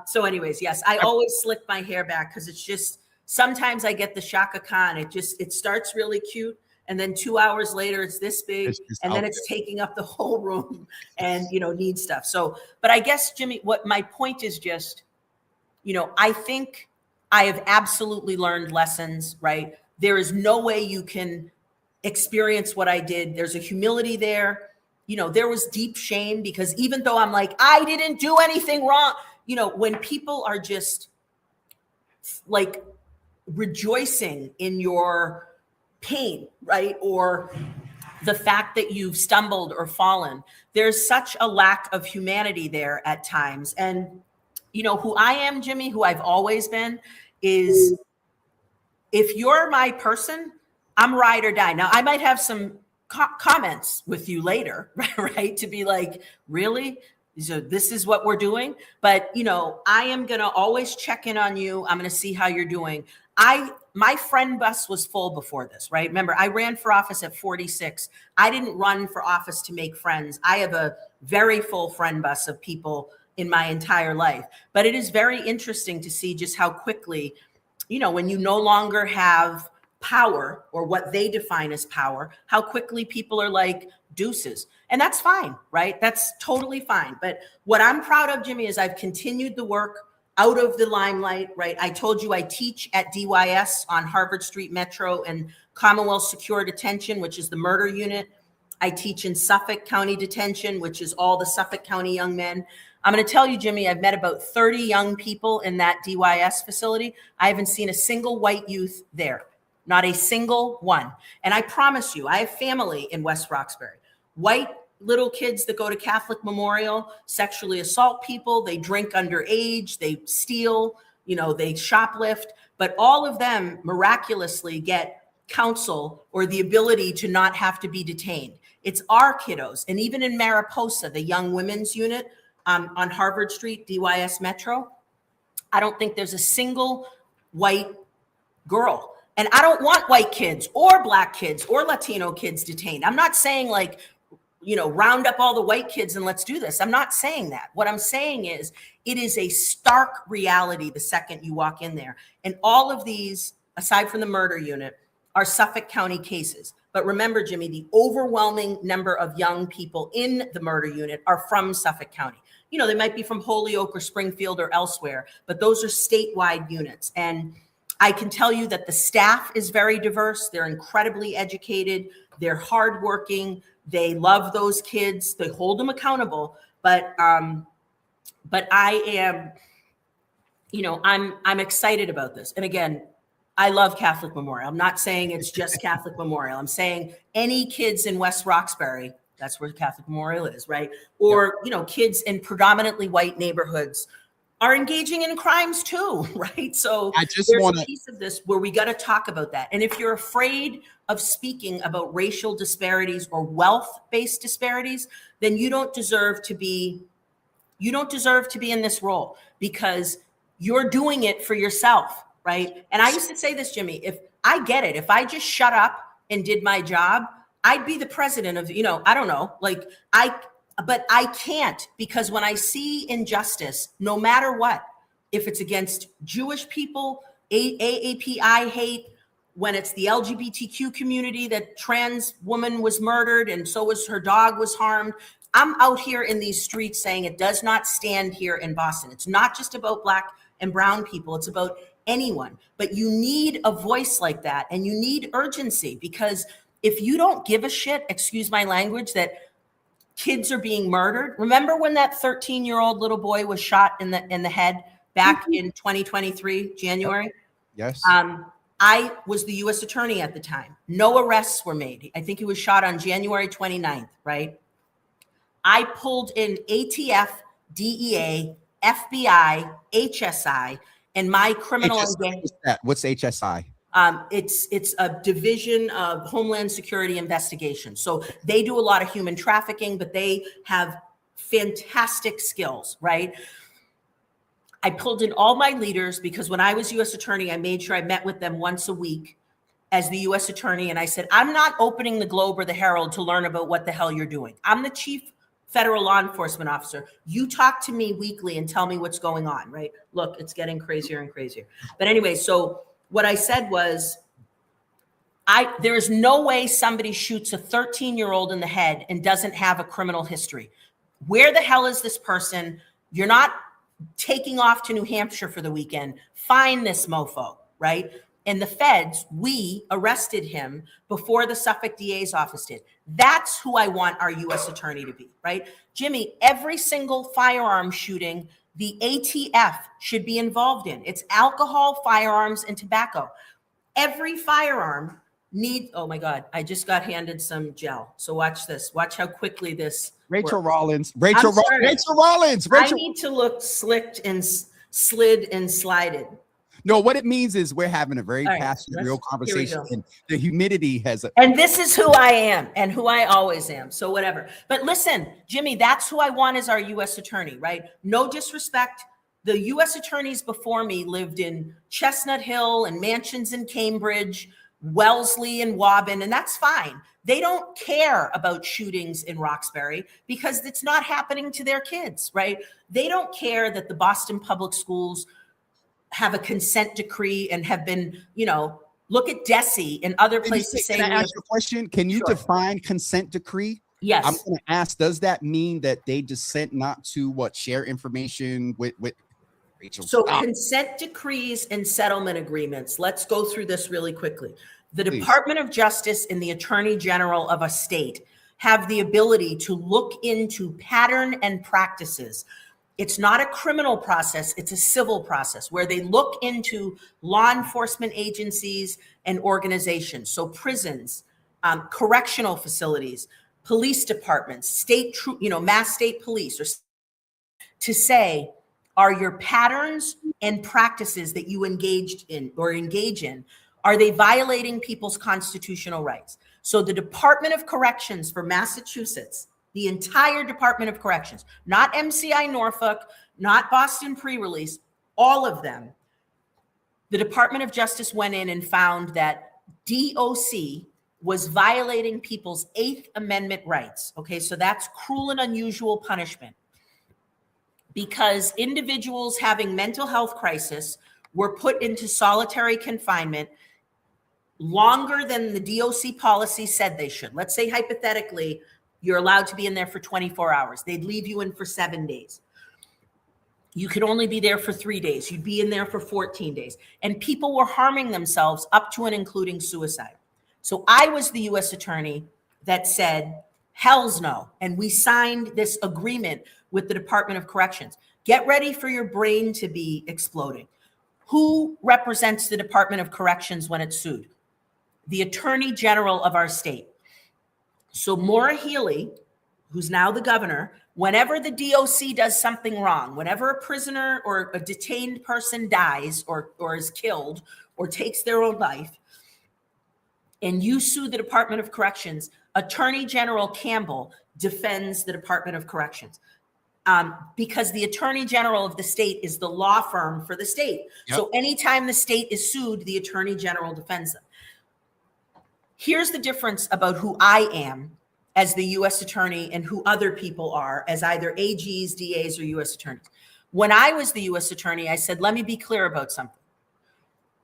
So anyways, yes, I always slick my hair back because it's just, sometimes I get the Shaka Khan. It starts really cute. And then 2 hours later, it's this big, and then it's taking up the whole room and, needs stuff. So, but I guess, Jimmy, what my point is just, I think I have absolutely learned lessons, right? there is no way you can experience what I did. There's a humility there. There was deep shame, because even though I'm like, I didn't do anything wrong, when people are just like rejoicing in your pain, right? Or the fact that you've stumbled or fallen, there's such a lack of humanity there at times. And who I am, Jimmy, who I've always been, is if you're my person, I'm ride or die. Now, I might have some comments with you later, right? To be like, really? So this is what we're doing? But, I am going to always check in on you. I'm going to see how you're doing. My friend bus was full before this, right? Remember, I ran for office at 46. I didn't run for office to make friends. I have a very full friend bus of people in my entire life. But it is very interesting to see just how quickly, when you no longer have power, or what they define as power, how quickly people are like, deuces. And that's fine, right? That's totally fine. But what I'm proud of, Jimmy, is I've continued the work out of the limelight, right? I told you I teach at DYS on Harvard Street Metro and Commonwealth Secure Detention, which is the murder unit. I teach in Suffolk County Detention, which is all the Suffolk County young men. I'm going to tell you, Jimmy, I've met about 30 young people in that DYS facility. I haven't seen a single white youth there, not a single one. And I promise you, I have family in West Roxbury. White little kids that go to Catholic Memorial, sexually assault people, they drink underage, they steal, they shoplift, but all of them miraculously get counsel or the ability to not have to be detained. It's our kiddos. And even in Mariposa, the young women's unit on Harvard Street, DYS Metro, I don't think there's a single white girl. And I don't want white kids or black kids or Latino kids detained. I'm not saying like, round up all the white kids and let's do this. I'm not saying that. What I'm saying is it is a stark reality the second you walk in there. And all of these, aside from the murder unit, are Suffolk County cases. But remember, Jimmy, the overwhelming number of young people in the murder unit are from Suffolk County. They might be from Holyoke or Springfield or elsewhere, but those are statewide units. And I can tell you that the staff is very diverse. They're incredibly educated. They're hardworking. They love those kids. They hold them accountable. But I am, I'm excited about this. And again, I love Catholic Memorial. I'm not saying it's just Catholic Memorial. I'm saying any kids in West Roxbury, that's where Catholic Memorial is, right? Or, kids in predominantly white neighborhoods are engaging in crimes too, right? So I just there's want a piece of this where we got to talk about that. And if you're afraid of speaking about racial disparities or wealth-based disparities, then you don't deserve to be in this role, because you're doing it for yourself, right? And I used to say this, Jimmy, if I get it, if I just shut up and did my job, I'd be the president of, I don't know, but I can't, because when I see injustice, no matter what, if it's against Jewish people, AAPI hate, when it's the LGBTQ community, that trans woman was murdered and so was her dog was harmed, I'm out here in these streets saying it does not stand here in Boston. It's not just about Black and brown people. It's about anyone. But you need a voice like that, and you need urgency, because if you don't give a shit, excuse my language, that kids are being murdered. Remember when that 13-year-old little boy was shot in the head back in 2023, January? Yes. I was the U.S. attorney at the time. No arrests were made. I think he was shot on January 29th, right? I pulled in ATF, DEA, FBI, HSI, and my criminal engagement. What's HSI? It's a division of Homeland Security investigation. So they do a lot of human trafficking, but they have fantastic skills, right? I pulled in all my leaders, because when I was U.S. attorney, I made sure I met with them once a week as the U.S. attorney. And I said, I'm not opening the Globe or the Herald to learn about what the hell you're doing. I'm the chief federal law enforcement officer. You talk to me weekly and tell me what's going on, right? Look, it's getting crazier and crazier. But anyway, so what I said was, there is no way somebody shoots a 13-year-old in the head and doesn't have a criminal history. Where the hell is this person? You're not taking off to New Hampshire for the weekend. Find this mofo, right? and the feds, we arrested him before the Suffolk DA's office did. That's who I want our U.S. attorney to be, right? Jimmy, every single firearm shooting, the ATF should be involved in. It's alcohol, firearms, and tobacco. Every firearm needs, oh my God, I just got handed some gel. So watch this. Watch how quickly this Rachel works. Rollins. Rachel Rollins. I need to look slicked and slid and slided. No, what it means is we're having a very All right, passionate, real here we conversation, go. and the humidity has a. And this is who I am and who I always am. So whatever. But listen, Jimmy, that's who I want as our U.S. attorney, right? No disrespect. The U.S. attorneys before me lived in Chestnut Hill and mansions in Cambridge, Wellesley and Woburn, and that's fine. They don't care about shootings in Roxbury because it's not happening to their kids, right? They don't care that the Boston Public Schools have a consent decree and have been, look at DESE and other places saying. Can I ask you a question? Can you Sure. define consent decree? Yes. I'm going to ask, does that mean that they consent not to share information with Rachel? So Stop. consent decrees and settlement agreements. Let's go through this really quickly. The Please. Department of Justice and the Attorney General of a state have the ability to look into pattern and practices. It's not a criminal process, it's a civil process where they look into law enforcement agencies and organizations. So prisons, correctional facilities, police departments, mass state police, or to say, are your patterns and practices that you engage in, are they violating people's constitutional rights? So the Department of Corrections for Massachusetts, the entire Department of Corrections, not MCI Norfolk, not Boston pre-release, all of them, the Department of Justice went in and found that DOC was violating people's 8th Amendment rights. Okay, so that's cruel and unusual punishment, because individuals having mental health crisis were put into solitary confinement longer than the DOC policy said they should. Let's say hypothetically, you're allowed to be in there for 24 hours. They'd leave you in for 7 days. You could only be there for 3 days. You'd be in there for 14 days. And people were harming themselves up to and including suicide. So I was the U.S. attorney that said, hell's no. And we signed this agreement with the Department of Corrections. Get ready for your brain to be exploding. Who represents the Department of Corrections when it's sued? The Attorney General of our state. So Maura Healey, who's now the governor, whenever the DOC does something wrong, whenever a prisoner or a detained person dies or is killed or takes their own life, and you sue the Department of Corrections, Attorney General Campbell defends the Department of Corrections. Because the Attorney General of the state is the law firm for the state. Yep. So anytime the state is sued, the Attorney General defends them. Here's the difference about who I am as the U.S. attorney and who other people are as either AGs, DAs, or U.S. attorneys. When I was the U.S. attorney, I said, let me be clear about something.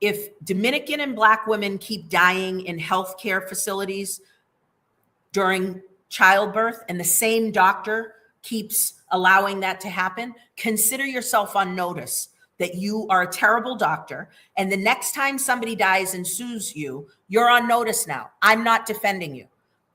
If Dominican and Black women keep dying in healthcare facilities during childbirth and the same doctor keeps allowing that to happen, consider yourself on notice that you are a terrible doctor. And the next time somebody dies and sues you, you're on notice now. I'm not defending you,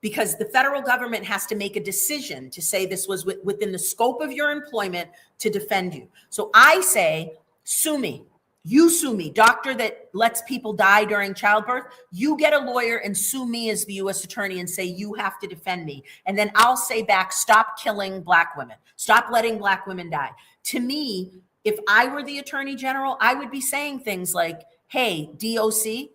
because the federal government has to make a decision to say this was within the scope of your employment to defend you. So I say, sue me. You sue me, doctor that lets people die during childbirth. You get a lawyer and sue me as the U.S. attorney and say you have to defend me. And then I'll say back, stop killing Black women. Stop letting Black women die. To me, if I were the Attorney General, I would be saying things like, hey, DOC,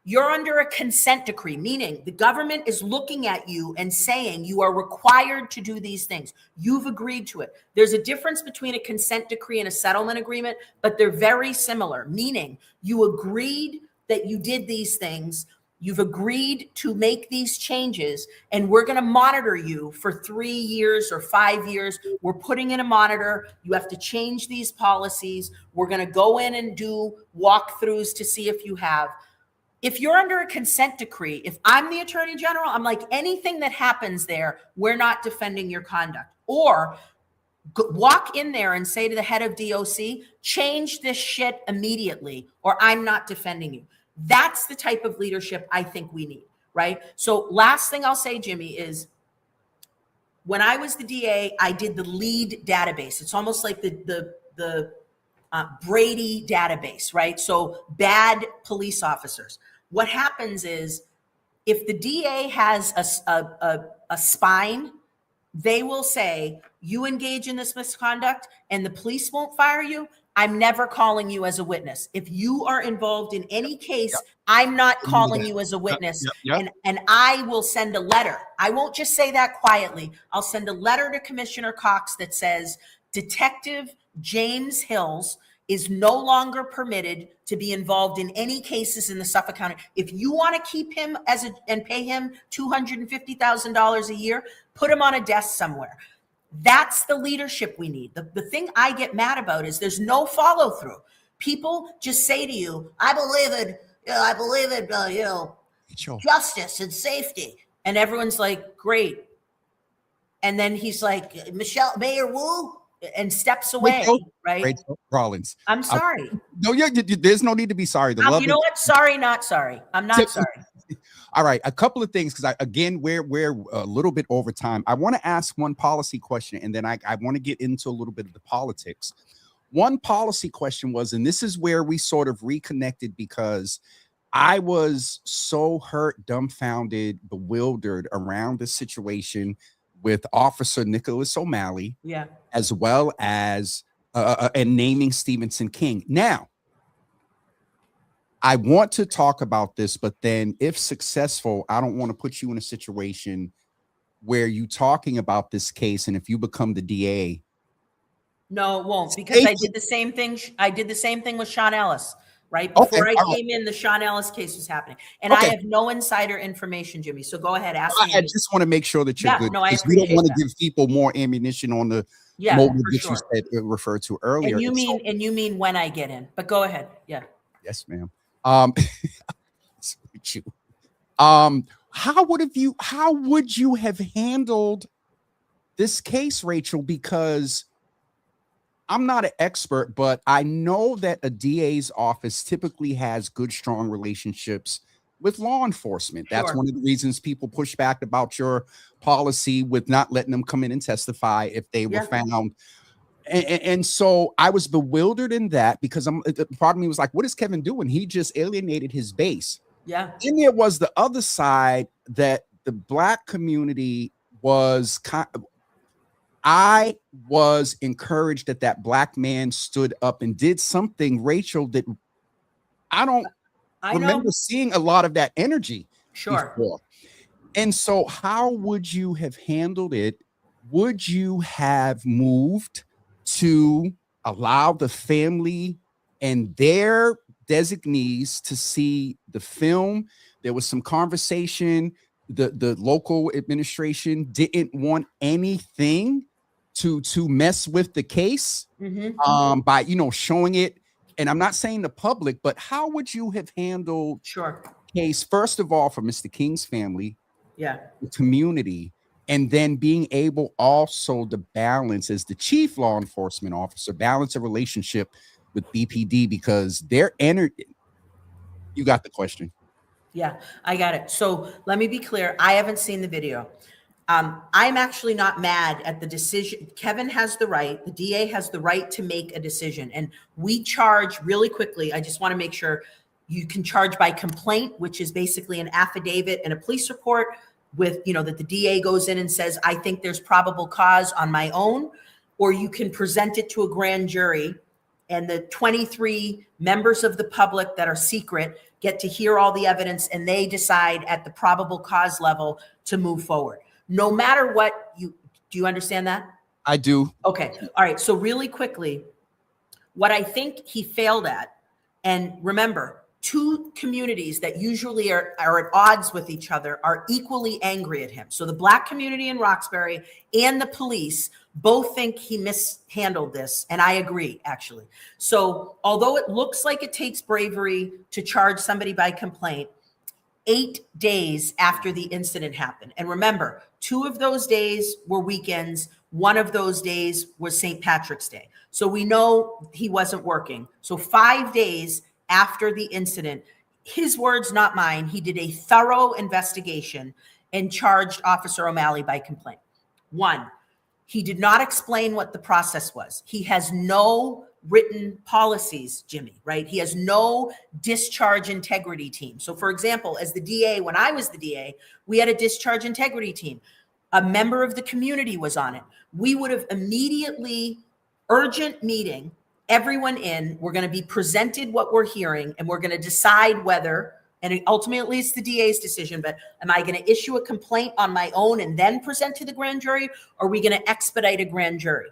you're under a consent decree, meaning the government is looking at you and saying you are required to do these things. You've agreed to it. There's a difference between a consent decree and a settlement agreement, but they're very similar, meaning you agreed that you did these things. You've agreed to make these changes, and we're going to monitor you for 3 years or 5 years. We're putting in a monitor. You have to change these policies. We're going to go in and do walkthroughs to see if you have. If you're under a consent decree, if I'm the Attorney General, I'm like, anything that happens there, we're not defending your conduct. Or walk in there and say to the head of DOC, change this shit immediately, or I'm not defending you. That's the type of leadership I think we need, right? So last thing I'll say, Jimmy, is when I was the DA, I did the lead database. It's almost like the Brady database, right? So bad police officers. What happens is if the DA has a spine, they will say, you engage in this misconduct and the police won't fire you, I'm never calling you as a witness. If you are involved in any case, I'm not calling you as a witness. And I will send a letter. I won't just say that quietly. I'll send a letter to Commissioner Cox that says, Detective James Hills is no longer permitted to be involved in any cases in the Suffolk County. If you want to keep him and pay him $250,000 a year, put him on a desk somewhere. That's the leadership we need. The thing I get mad about is there's no follow through. People just say to you, I believe in justice and safety. And everyone's like, great. And then he's like, Mayor Wu, and steps away, right? Rachel Rollins. I'm sorry. No, there's no need to be sorry. You know what? Sorry, not sorry. I'm not sorry. All right, a couple of things, because we're a little bit over time. I want to ask one policy question, and then I want to get into a little bit of the politics. One policy question was, and this is where we sort of reconnected, because I was so hurt, dumbfounded, bewildered around this situation with Officer Nicholas O'Malley, as well as and naming Stevenson King. Now, I want to talk about this, but then if successful, I don't want to put you in a situation where you talking about this case, and if you become the DA. No, it won't, because I did the same thing. I did the same thing with Sean Ellis, right? Before I came in, the Sean Ellis case was happening. And I have no insider information, Jimmy. So go ahead, ask me. I just want to make sure that you're good. No, I we don't want to give people more ammunition on the motive that you said referred to earlier. And you mean when I get in. But go ahead. Yeah. Yes, ma'am. How would you have handled this case, Rachel? Because I'm not an expert, but I know that a DA's office typically has good, strong relationships with law enforcement. That's one of the reasons people push back about your policy with not letting them come in and testify if they were found. And so I was bewildered in that, because part of me was like, what is Kevin doing? He just alienated his base. Yeah. Then there was the other side, that the Black community was I was encouraged that Black man stood up and did something, Rachel, that I don't remember seeing a lot of that energy before. And so how would you have handled it? Would you have moved to allow the family and their designees to see the film? There was some conversation. The local administration didn't want anything to mess with the case by showing it. And I'm not saying the public, but how would you have handled case, first of all, for Mr. King's family, the community, and then being able also to balance, as the chief law enforcement officer, balance a relationship with BPD, because they're energy. You got the question. Yeah, I got it. So let me be clear. I haven't seen the video. I'm actually not mad at the decision. Kevin has the right, the DA has the right to make a decision. And we charge really quickly. I just want to make sure you can charge by complaint, which is basically an affidavit and a police report with, that the DA goes in and says, I think there's probable cause on my own, or you can present it to a grand jury, and the 23 members of the public that are secret get to hear all the evidence, and they decide at the probable cause level to move forward. No matter what do you understand that? I do. Okay. All right. So really quickly, what I think he failed at, and remember, two communities that usually are at odds with each other are equally angry at him. So the Black community in Roxbury and the police both think he mishandled this. And I agree, actually. So although it looks like it takes bravery to charge somebody by complaint, 8 days after the incident happened. And remember, 2 of those days were weekends. 1 of those days was St. Patrick's Day. So we know he wasn't working. So 5 days after the incident, his words, not mine, he did a thorough investigation and charged Officer O'Malley by complaint. One, he did not explain what the process was. He has no written policies, Jimmy, right? He has no discharge integrity team. So for example, as the DA, when I was the DA, we had a discharge integrity team. A member of the community was on it. We would have immediately, urgent meeting, everyone in, we're going to be presented what we're hearing, and we're going to decide whether, and ultimately it's the DA's decision, but am I going to issue a complaint on my own and then present to the grand jury? Or are we going to expedite a grand jury?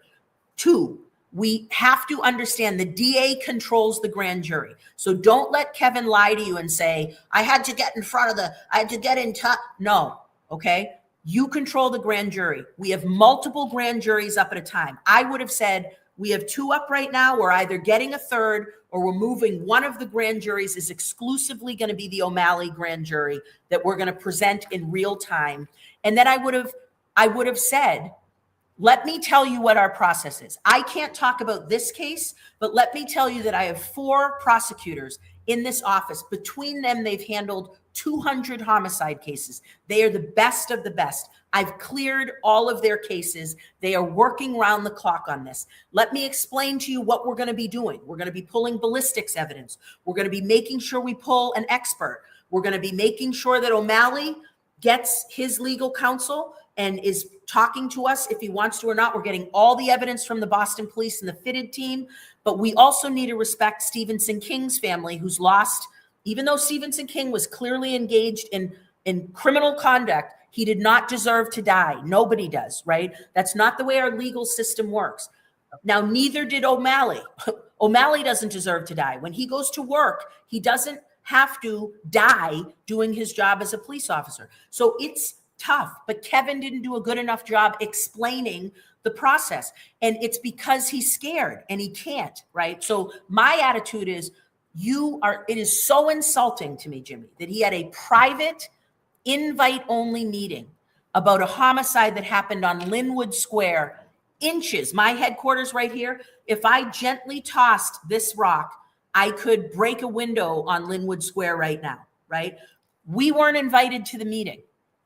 Two, we have to understand the DA controls the grand jury. So don't let Kevin lie to you and say, I had to get in touch. No, okay? You control the grand jury. We have multiple grand juries up at a time. I would have said, we have 2 up right now. We're either getting a third or we're moving. One of the grand juries is exclusively going to be the O'Malley grand jury that we're going to present in real time. And then I would have said, let me tell you what our process is. I can't talk about this case, but let me tell you that I have 4 prosecutors in this office. Between them, they've handled 200 homicide cases. They are the best of the best. I've cleared all of their cases. They are working round the clock on this. Let me explain to you what we're going to be doing. We're going to be pulling ballistics evidence. We're going to be making sure we pull an expert. We're going to be making sure that O'Malley gets his legal counsel and is talking to us if he wants to or not. We're getting all the evidence from the Boston police and the fitted team, but we also need to respect Stephenson King's family, who's lost, even though Stephenson King was clearly engaged in criminal conduct, he did not deserve to die. Nobody does, right? That's not the way our legal system works. Now, neither did O'Malley. O'Malley doesn't deserve to die. When he goes to work, he doesn't have to die doing his job as a police officer. So it's tough, but Kevin didn't do a good enough job explaining the process. And it's because he's scared and he can't, right? So my attitude is, it is so insulting to me, Jimmy, that he had a private invite-only meeting about a homicide that happened on Linwood Square, inches, my headquarters right here. If I gently tossed this rock, I could break a window on Linwood Square right now, right? We weren't invited to the meeting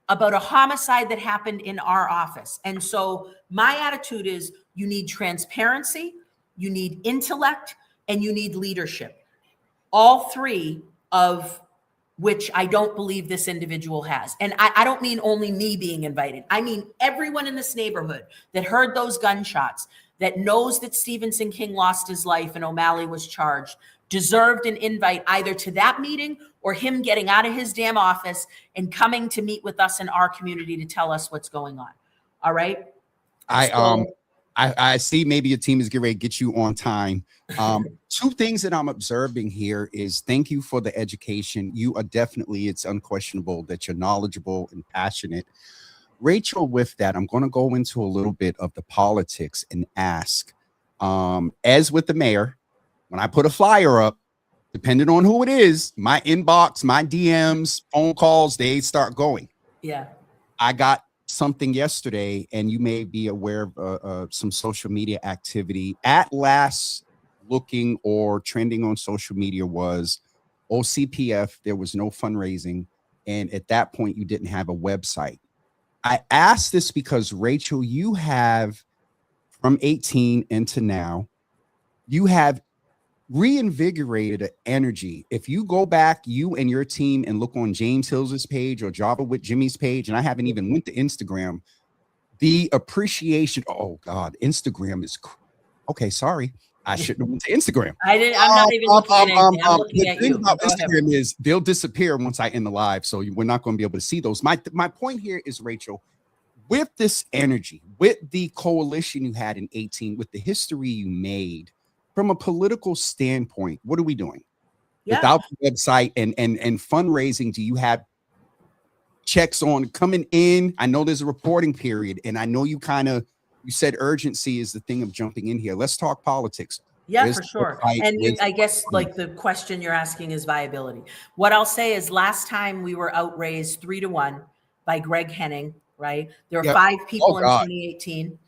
about a homicide that happened in our office. And so my attitude is, you need transparency, you need intellect, and you need leadership. All 3 of which I don't believe this individual has. And I don't mean only me being invited. I mean everyone in this neighborhood that heard those gunshots, that knows that Stephenson King lost his life and O'Malley was charged, deserved an invite either to that meeting or him getting out of his damn office and coming to meet with us in our community to tell us what's going on. All right? I see maybe your team is getting ready to get you on time. 2 things that I'm observing here is, thank you for the education. You are definitely, it's unquestionable that you're knowledgeable and passionate. Rachel, with that, I'm going to go into a little bit of the politics and ask, as with the mayor, when I put a flyer up, depending on who it is, my inbox, my DMs, phone calls, they start going. Yeah. I got something yesterday, and you may be aware of some social media activity. At last looking or trending on social media was OCPF. There was no fundraising. And at that point, you didn't have a website. I asked this because, Rachel, you have, from 18 into now, you have reinvigorated energy. If you go back, you and your team, and look on James Hill's page or Java with Jimmy's page, and I haven't even went to Instagram, the appreciation. Oh God, Instagram is okay. Sorry, I shouldn't have went to Instagram. I'm not even looking at anything. I'm looking at you. About Instagram is they'll disappear once I end the live, so we're not going to be able to see those. My point here is, Rachel, with this energy, with the coalition you had in 18, with the history you made, from a political standpoint, what are we doing? Yeah. Without the website and fundraising, do you have checks on coming in? I know there's a reporting period, and I know you said urgency is the thing of jumping in here. Let's talk politics. Yeah, for sure. And I guess like the question you're asking is viability. What I'll say is, last time we were outraised 3-1 by Greg Henning, right? There were 5 people in 2018.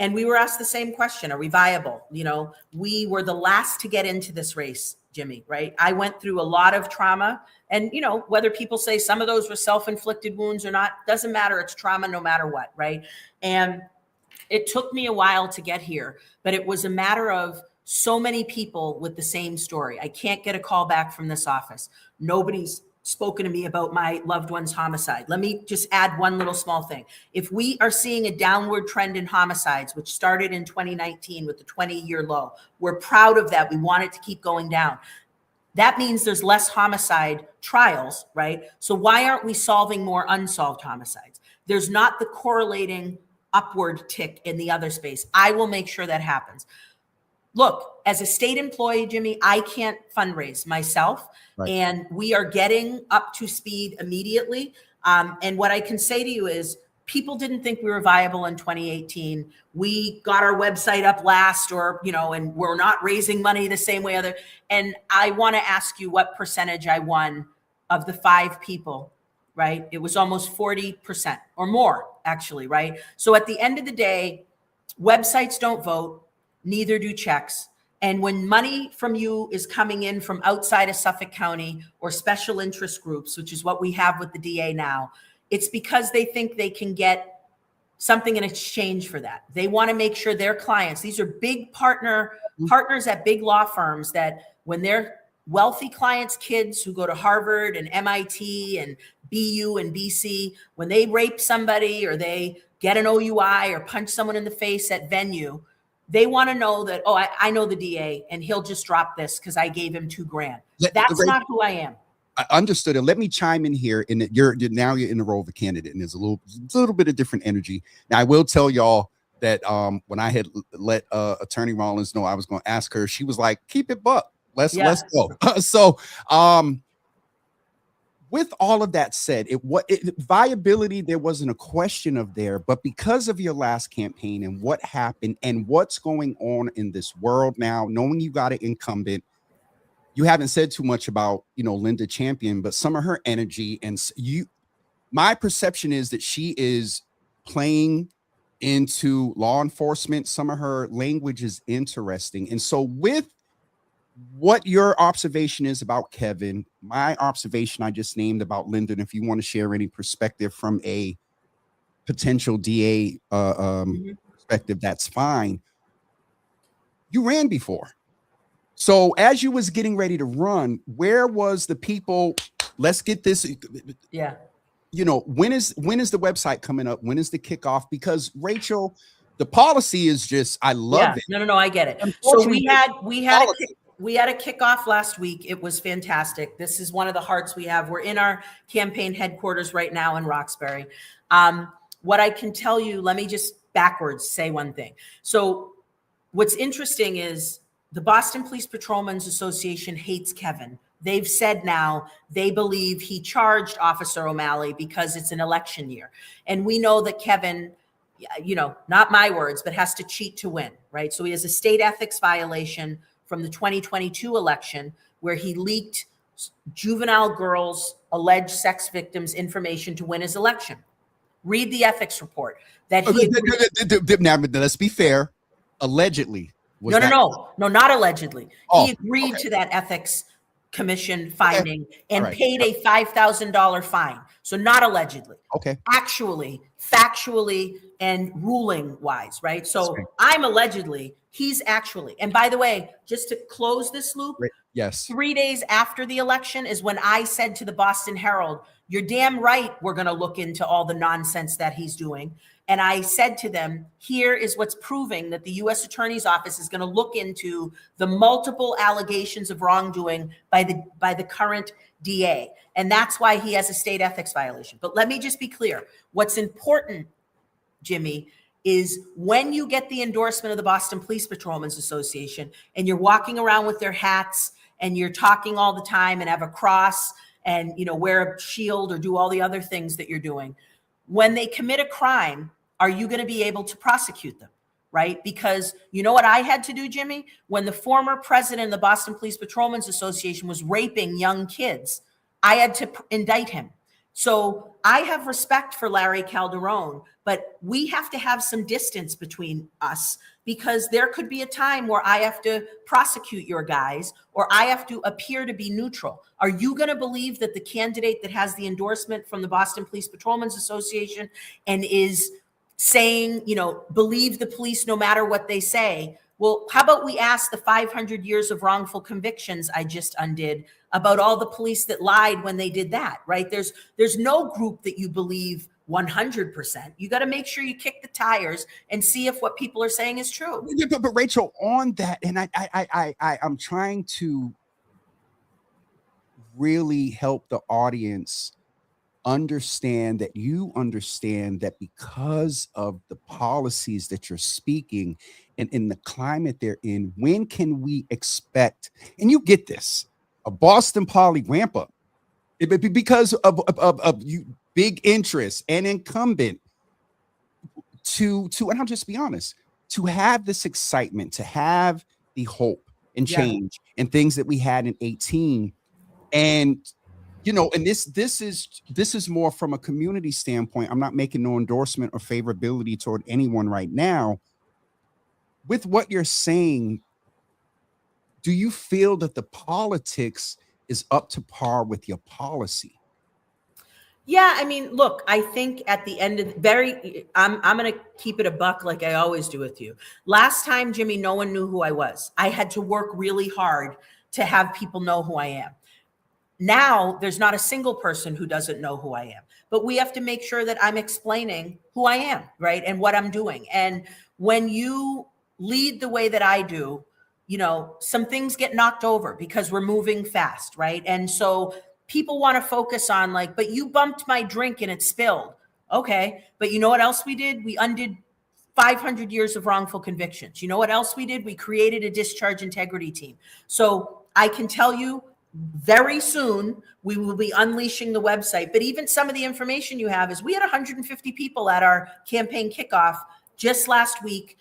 And we were asked the same question: are we viable? You know, we were the last to get into this race Jimmy, right? I went through a lot of trauma, and you know, whether people say some of those were self-inflicted wounds or not, doesn't matter. It's trauma no matter what, right? And it took me a while to get here, but it was a matter of so many people with the same story. I can't get a call back from this office. Nobody's spoken to me about my loved one's homicide. Let me just add one little small thing. If we are seeing a downward trend in homicides, which started in 2019 with the 20-year low, we're proud of that. We want it to keep going down. That means there's less homicide trials, right? So why aren't we solving more unsolved homicides? There's not the correlating upward tick in the other space. I will make sure that happens. Look, as a state employee, Jimmy, I can't fundraise myself, Right. and we are getting up to speed immediately. And what I can say to you is people didn't think we were viable in 2018. We got our website up last, or, you know, and we're not raising money the same way other. And I want to ask you what percentage I won of the 5 people, right? It was almost 40% or more, actually, right? So at the end of the day, websites don't vote. Neither do checks. And when money from you is coming in from outside of Suffolk County or special interest groups, which is what we have with the DA now, it's because they think they can get something in exchange for that. They want to make sure their clients, these are big partners at big law firms, that when their wealthy clients' kids who go to Harvard and MIT and BU and BC, when they rape somebody or they get an OUI or punch someone in the face at venue, they want to know that, oh, I know the DA and he'll just drop this because I gave him $2,000. That's not who I am. I understood it. Let me chime in here. And you're in the role of a candidate, and there's a little bit of different energy. Now, I will tell y'all that when I had let Attorney Rollins know I was going to ask her, she was like, "Keep it buck. Let's go." So, with all of that said, viability, there wasn't a question of there, but because of your last campaign and what happened and what's going on in this world now, knowing you got an incumbent, you haven't said too much about, you know, Linda Champion, but some of her energy and my perception is that she is playing into law enforcement. Some of her language is interesting. And so with what your observation is about Kevin, my observation I just named about Linda, and if you want to share any perspective from a potential DA perspective, that's fine. You ran before. So as you was getting ready to run, where was the people? Let's get this. Yeah. You know, when is the website coming up? When is the kickoff? Because Rachel, the policy is just, I love it. No, I get it. So we had a kickoff last week. It was fantastic. This is one of the hearts we have. We're in our campaign headquarters right now in Roxbury. What I can tell you, let me just backwards say one thing. So what's interesting is the Boston Police Patrolmen's Association hates Kevin. They've said now they believe he charged Officer O'Malley because it's an election year. And we know that Kevin, you know, not my words, but has to cheat to win, right? So he has a state ethics violation from the 2022 election where he leaked juvenile girls' alleged sex victims' information to win his election. Read the ethics report that he now, let's be fair. Allegedly. No, not allegedly. He agreed to that ethics commission finding and paid a $5,000 fine. So not allegedly. Okay. Actually, factually, and ruling wise, right? So I'm allegedly, he's actually. And by the way, just to close this loop, yes, 3 days after the election is when I said to the Boston Herald, "You're damn right, we're going to look into all the nonsense that he's doing." And I said to them, here is what's proving that the U.S. Attorney's Office is going to look into the multiple allegations of wrongdoing by the current DA. And that's why he has a state ethics violation. But let me just be clear. What's important, Jimmy, is when you get the endorsement of the Boston Police Patrolmen's Association and you're walking around with their hats and you're talking all the time and have a cross and, you know, wear a shield or do all the other things that you're doing, when they commit a crime, are you going to be able to prosecute them, right? Because you know what I had to do, Jimmy? When the former president of the Boston Police Patrolmen's Association was raping young kids, I had to indict him. So I have respect for Larry Calderon, but we have to have some distance between us, because there could be a time where I have to prosecute your guys, or I have to appear to be neutral. Are you going to believe that the candidate that has the endorsement from the Boston Police Patrolmen's Association and is saying, believe the police no matter what they say? Well, how about we ask the 500 years of wrongful convictions I just undid about all the police that lied when they did that, right? There's no group that you believe 100%. You got to make sure you kick the tires and see if what people are saying is true. Yeah, but Rachel, on that, and I'm trying to really help the audience understand that you understand that because of the policies that you're speaking and in the climate they're in, when can we expect, and you get this, a Boston Poly ramp up because of you big interest and incumbent to, and I'll just be honest, to have this excitement, to have the hope and change and things that we had in 18. And and this is more from a community standpoint. I'm not making no endorsement or favorability toward anyone right now. With what you're saying, do you feel that the politics is up to par with your policy? Yeah, I mean, look, I think at the end of I'm going to keep it a buck like I always do with you. Last time, Jimmy, no one knew who I was. I had to work really hard to have people know who I am. Now, there's not a single person who doesn't know who I am, but we have to make sure that I'm explaining who I am, right? And what I'm doing. And when you lead the way that I do, some things get knocked over because we're moving fast, right? And so people want to focus on but you bumped my drink and it spilled. Okay. But you know what else we did? We undid 500 years of wrongful convictions. You know what else we did? We created a discharge integrity team. So I can tell you, very soon, we will be unleashing the website. But even some of the information you have is we had 150 people at our campaign kickoff just last week.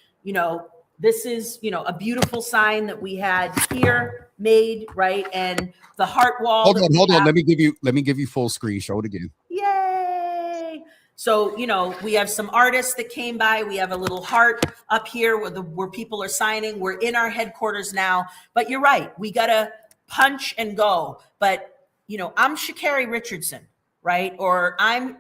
This is, a beautiful sign that we had here made, right? And the heart wall. Hold on. Let me give you full screen. Show it again. Yay. So, we have some artists that came by. We have a little heart up here where people are signing. We're in our headquarters now. But you're right. We got to punch and go. But I'm Sha'Carri Richardson, right? Or I'm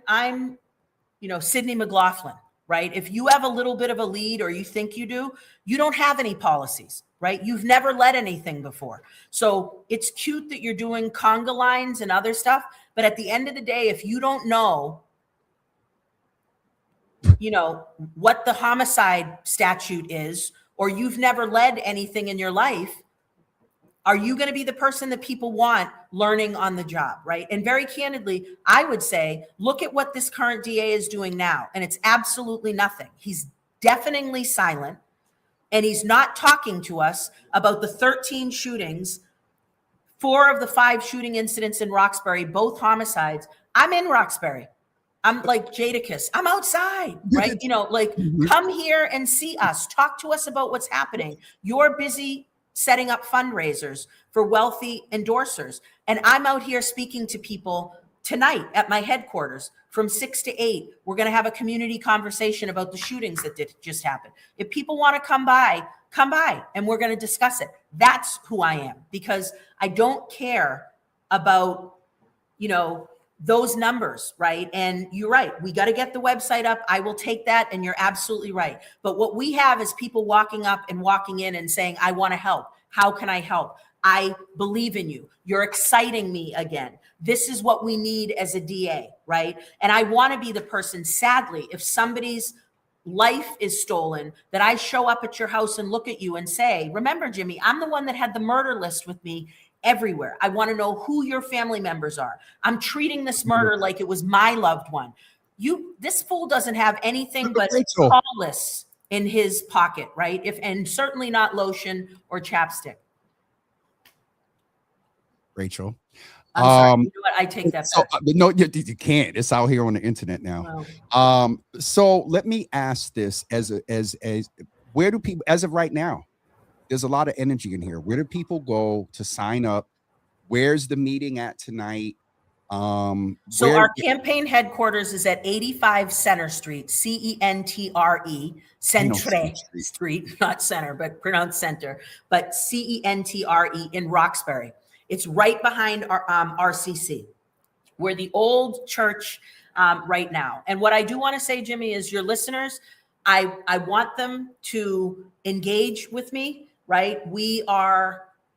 Sydney McLaughlin, right? If you have a little bit of a lead, or you think you do, you don't have any policies, right? You've never led anything before. So it's cute that you're doing conga lines and other stuff, but at the end of the day, if you don't know what the homicide statute is, or you've never led anything in your life, are you going to be the person that people want learning on the job, right? And very candidly, I would say, look at what this current DA is doing now, and it's absolutely nothing. He's deafeningly silent, and he's not talking to us about the 13 shootings, 4 of the 5 shooting incidents in Roxbury, both homicides. I'm in Roxbury. I'm like Jadakiss. I'm outside, right? Come here and see us. Talk to us about what's happening. You're busy setting up fundraisers for wealthy endorsers. And I'm out here speaking to people tonight at my headquarters from 6 to 8. We're going to have a community conversation about the shootings that did just happen. If people want to come by, and we're going to discuss it. That's who I am, because I don't care about, those numbers, right? And you're right. We got to get the website up. I will take that. And you're absolutely right. But what we have is people walking up and walking in and saying, I want to help. How can I help? I believe in you. You're exciting me again. This is what we need as a DA, right? And I want to be the person, sadly, if somebody's life is stolen, that I show up at your house and look at you and say, remember, Jimmy, I'm the one that had the murder list with me everywhere. I want to know who your family members are. I'm treating this murder like it was my loved one. This fool doesn't have anything but Paulus in his pocket, right? And certainly not lotion or chapstick. Rachel. I'm sorry. You know what? I take that back. No, you can't. It's out here on the internet now. Wow. So let me ask this: as where do people, as of right now, there's a lot of energy in here. Where do people go to sign up? Where's the meeting at tonight? So Where our campaign headquarters is at 85 Center Street, Centre, I know Centre Street. Street, not center, but pronounced center, but Centre in Roxbury. It's right behind our RCC. We're the old church right now. And what I do want to say, Jimmy, is your listeners, I want them to engage with me, right?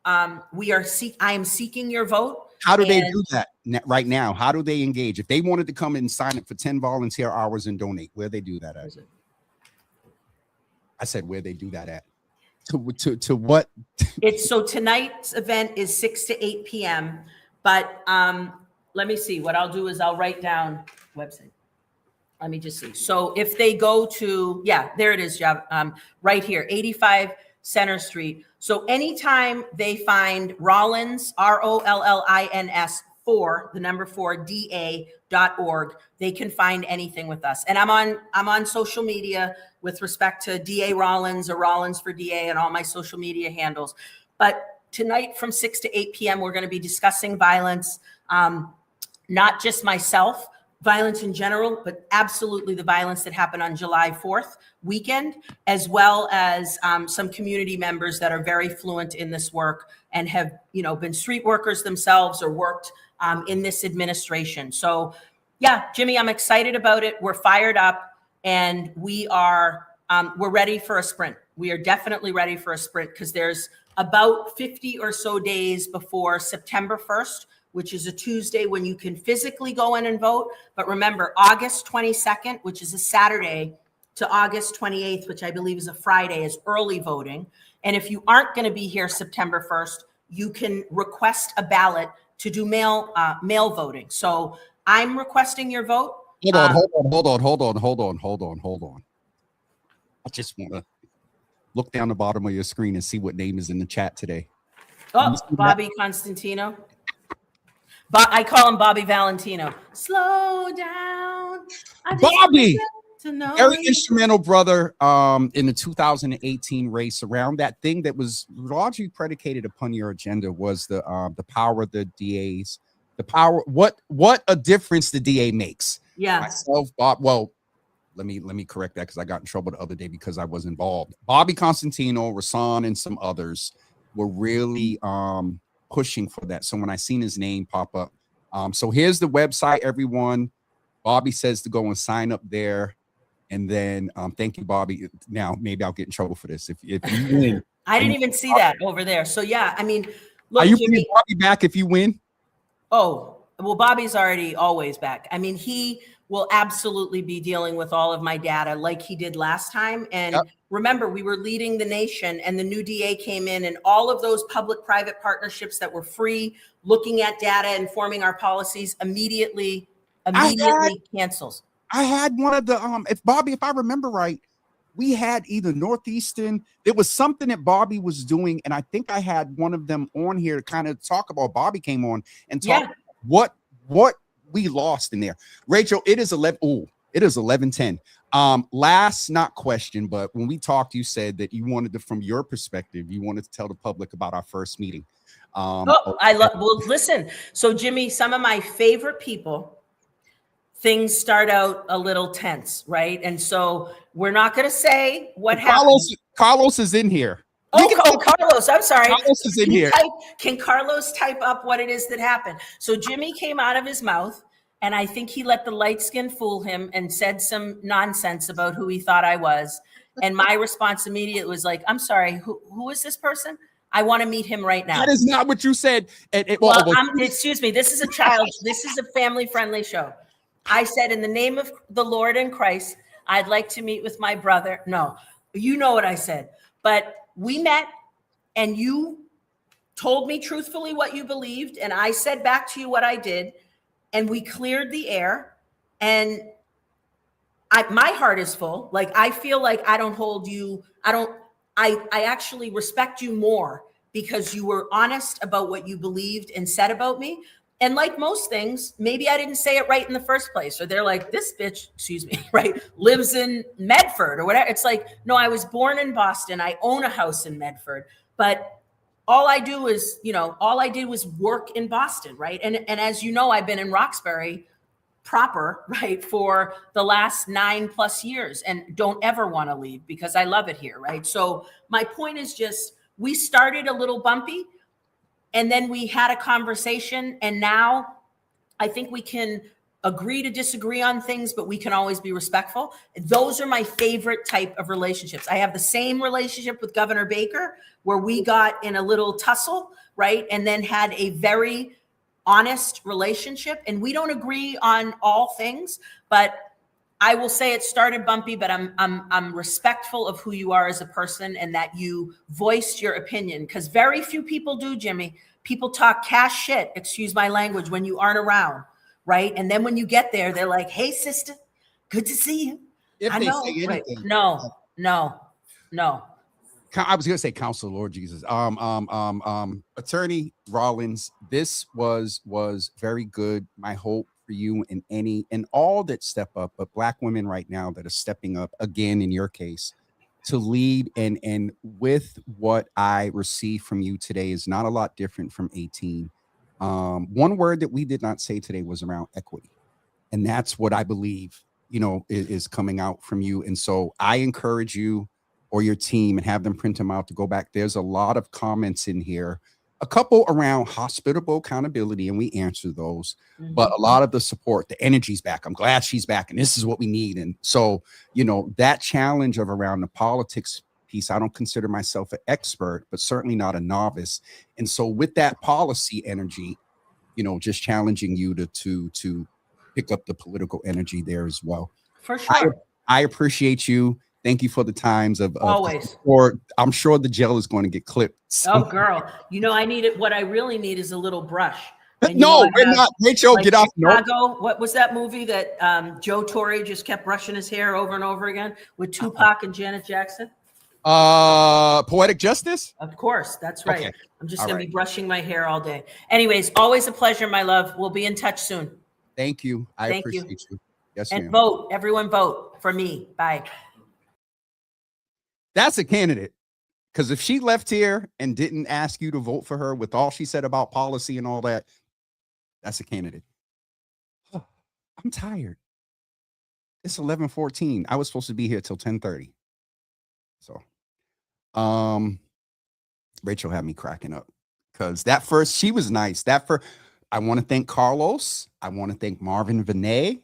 I am seeking your vote. How do they do that right now? How do they engage? If they wanted to come and sign up for 10 volunteer hours and donate, where they do that at? I said, where they do that at? To what? It's so tonight's event is 6 to 8 p.m. But let me see. What I'll do is I'll write down website. Let me just see. So if they go to, yeah, there it is, right here, 85 Center Street. So anytime they find Rollins, ROLLINS 4, the number 4, DA.org, they can find anything with us. And I'm on social media with respect to DA Rollins or Rollins for DA and all my social media handles. But tonight from 6 to 8 p.m., we're going to be discussing violence, not just myself, violence in general, but absolutely the violence that happened on July 4th weekend, as well as some community members that are very fluent in this work and have, been street workers themselves or worked in this administration. So yeah, Jimmy, I'm excited about it. We're fired up and we're ready for a sprint. We are definitely ready for a sprint because there's about 50 or so days before September 1st, which is a Tuesday when you can physically go in and vote. But remember, August 22nd, which is a Saturday, to August 28th, which I believe is a Friday, is early voting. And if you aren't going to be here September 1st, you can request a ballot to do mail voting. So I'm requesting your vote. Hold on. I just want to look down the bottom of your screen and see what name is in the chat today. Oh, Bobby Constantino. I call him Bobby Valentino. Slow down. Bobby, very instrumental brother in the 2018 race. Around that thing that was largely predicated upon your agenda was the power of the DAs, the power. What a difference the DA makes. Yeah. Myself, Bob. Well, let me correct that because I got in trouble the other day because I was involved. Bobby Constantino, Rasan, and some others were really pushing for that. So when I seen his name pop up, so here's the website, everyone. Bobby says to go and sign up there. And then thank you, Bobby. Now maybe I'll get in trouble for this. If you win. I didn't even see that over there. So yeah, I mean, look, are you Jimmy, bringing Bobby back if you win? Oh, well, Bobby's always back. I mean, he will absolutely be dealing with all of my data like he did last time. And remember, we were leading the nation and the new DA came in and all of those public-private partnerships that were free, looking at data and forming our policies immediately cancels. I had one of the, if I remember right, we had either Northeastern, there was something that Bobby was doing. And I think I had one of them on here to kind of talk about. Bobby came on and talk what we lost in there. Rachel, it is 11:10. Last, not question, but when we talked, you said that you wanted to, from your perspective, you wanted to tell the public about our first meeting. Well, listen. So Jimmy, some of my favorite people, things start out a little tense, right? And so we're not going to say what happened. Carlos is in here. Carlos, I'm sorry. Carlos is in here. Can Carlos type up what it is that happened? So Jimmy came out of his mouth, and I think he let the light skin fool him and said some nonsense about who he thought I was. And my response immediately was like, I'm sorry, who is this person? I want to meet him right now. That is not what you said. Excuse me. This is a family-friendly show. I said, in the name of the Lord and Christ, I'd like to meet with my brother. No, you know what I said. But we met and you told me truthfully what you believed. And I said back to you what I did. And we cleared the air. And my heart is full. Like, I feel like I don't hold you. I actually respect you more because you were honest about what you believed and said about me. And like most things, maybe I didn't say it right in the first place, or they're like, this bitch, excuse me, right, lives in Medford or whatever. It's like, no, I was born in Boston. I own a house in Medford, but all I do is, all I did was work in Boston, right? And as you know, I've been in Roxbury proper, right, for the last 9+ years and don't ever want to leave because I love it here, right? So my point is just, we started a little bumpy and then we had a conversation, and now I think we can agree to disagree on things, but we can always be respectful. Those are my favorite type of relationships. I have the same relationship with Governor Baker, where we got in a little tussle, right? And then had a very honest relationship. And we don't agree on all things, but I will say it started bumpy, but I'm respectful of who you are as a person and that you voiced your opinion, because very few people do, Jimmy. People talk cash shit, excuse my language, when you aren't around, right? And then when you get there, they're like, "Hey, sister, good to see you." If I they know, say right? anything. No. I was gonna say counsel, Lord Jesus. Attorney Rollins, this was very good. My hope for you and all that step up, but Black women right now that are stepping up again in your case to lead, and with what I received from you today is not a lot different from 18. One word that we did not say today was around equity, and that's what I believe is coming out from you. And so I encourage you or your team, and have them print them out, to go back. There's a lot of comments in here, a couple around hospitable accountability, and we answer those. But a lot of the support, the energy's back. I'm glad she's back, and this is what we need. And so, that challenge of around the politics piece, I don't consider myself an expert, but certainly not a novice. And so with that policy energy, just challenging you to pick up the political energy there as well. For sure. I appreciate you. Thank you for the times of Always. Or I'm sure the gel is going to get clipped. Oh, girl, I need it. What I really need is a little brush. And No, we're not. Rachel, like get off. Chicago. What was that movie that Joe Torre just kept brushing his hair over and over again with Tupac and Janet Jackson? Poetic Justice? Of course, that's right. Okay. I'm just All going to right. be brushing my hair all day. Anyways, always a pleasure, my love. We'll be in touch soon. Thank you. I Thank you. appreciate you. Yes, And ma'am. vote. Everyone vote for me. Bye. That's a candidate. Because if she left here and didn't ask you to vote for her with all she said about policy and all that, that's a candidate. I'm tired. It's 11:14. I was supposed to be here till 10:30. So, Rachel had me cracking up because that first, she was nice. I want to thank Carlos. I want to thank Marvin Vinay,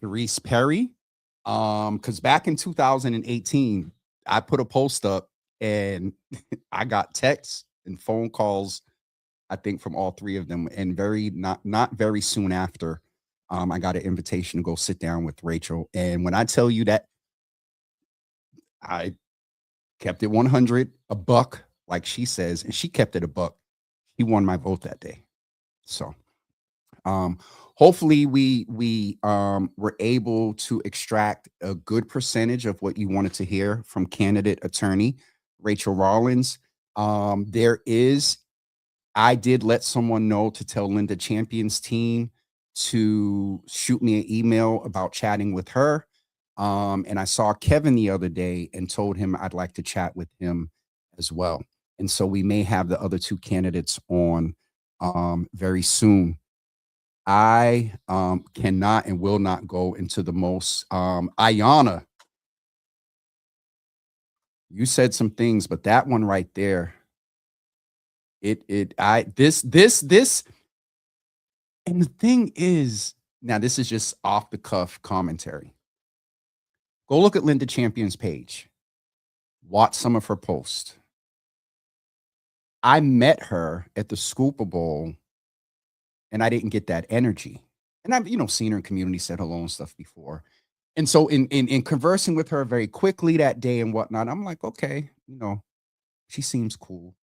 Therese Perry. Because back in 2018, I put a post up and I got texts and phone calls, I think, from all three of them. And not very soon after, I got an invitation to go sit down with Rachel. And when I tell you that I kept it 100, a buck, like she says, and she kept it a buck, he won my vote that day. So hopefully we were able to extract a good percentage of what you wanted to hear from candidate attorney Rachel Rollins. I did let someone know to tell Linda Champion's team to shoot me an email about chatting with her. And I saw Kevin the other day and told him I'd like to chat with him as well. And so we may have the other two candidates on very soon. I cannot and will not go into the most Ayanna. You said some things, but that one right there, this, and the thing is, now this is just off the cuff commentary. Go look at Linda Champion's page. Watch some of her posts. I met her at the Super Bowl and I didn't get that energy. And I've, seen her in community, said hello and stuff before. And so in conversing with her very quickly that day and whatnot, I'm like, okay, she seems cool.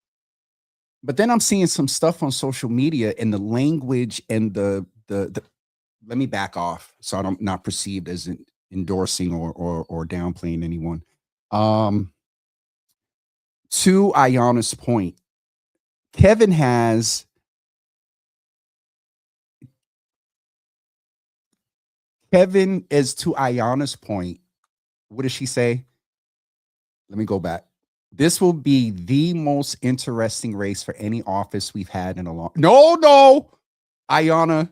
But then I'm seeing some stuff on social media and the language and the let me back off so I'm not perceived as endorsing or downplaying anyone. To Ayanna's point, Kevin is to Ayanna's point, what does she say? Let me go back. This will be the most interesting race for any office we've had in a long. No, Ayana.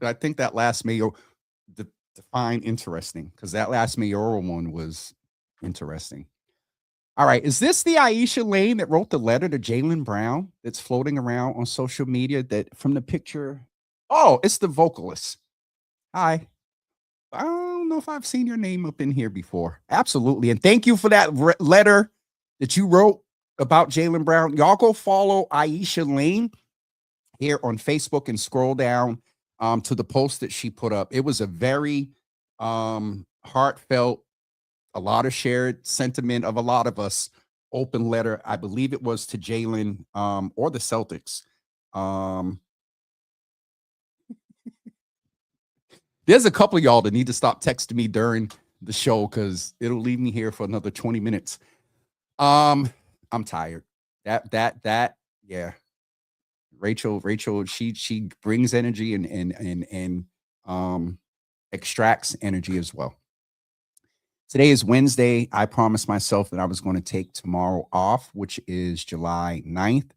I think that last mayor define interesting, because that last mayoral one was interesting. All right. Is this the Aisha Lane that wrote the letter to Jaylen Brown that's floating around on social media that from the picture? Oh, it's the vocalist. Hi. I don't know if I've seen your name up in here before. Absolutely. And thank you for that letter that you wrote about Jaylen Brown. Y'all go follow Aisha Lane here on Facebook and scroll down to the post that she put up. It was a very heartfelt, a lot of shared sentiment of a lot of us, open letter. I believe it was to Jaylen or the Celtics. There's a couple of y'all that need to stop texting me during the show because it'll leave me here for another 20 minutes. I'm tired. Yeah. Rachel, she brings energy and extracts energy as well. Today is Wednesday. I promised myself that I was going to take tomorrow off, which is July 9th.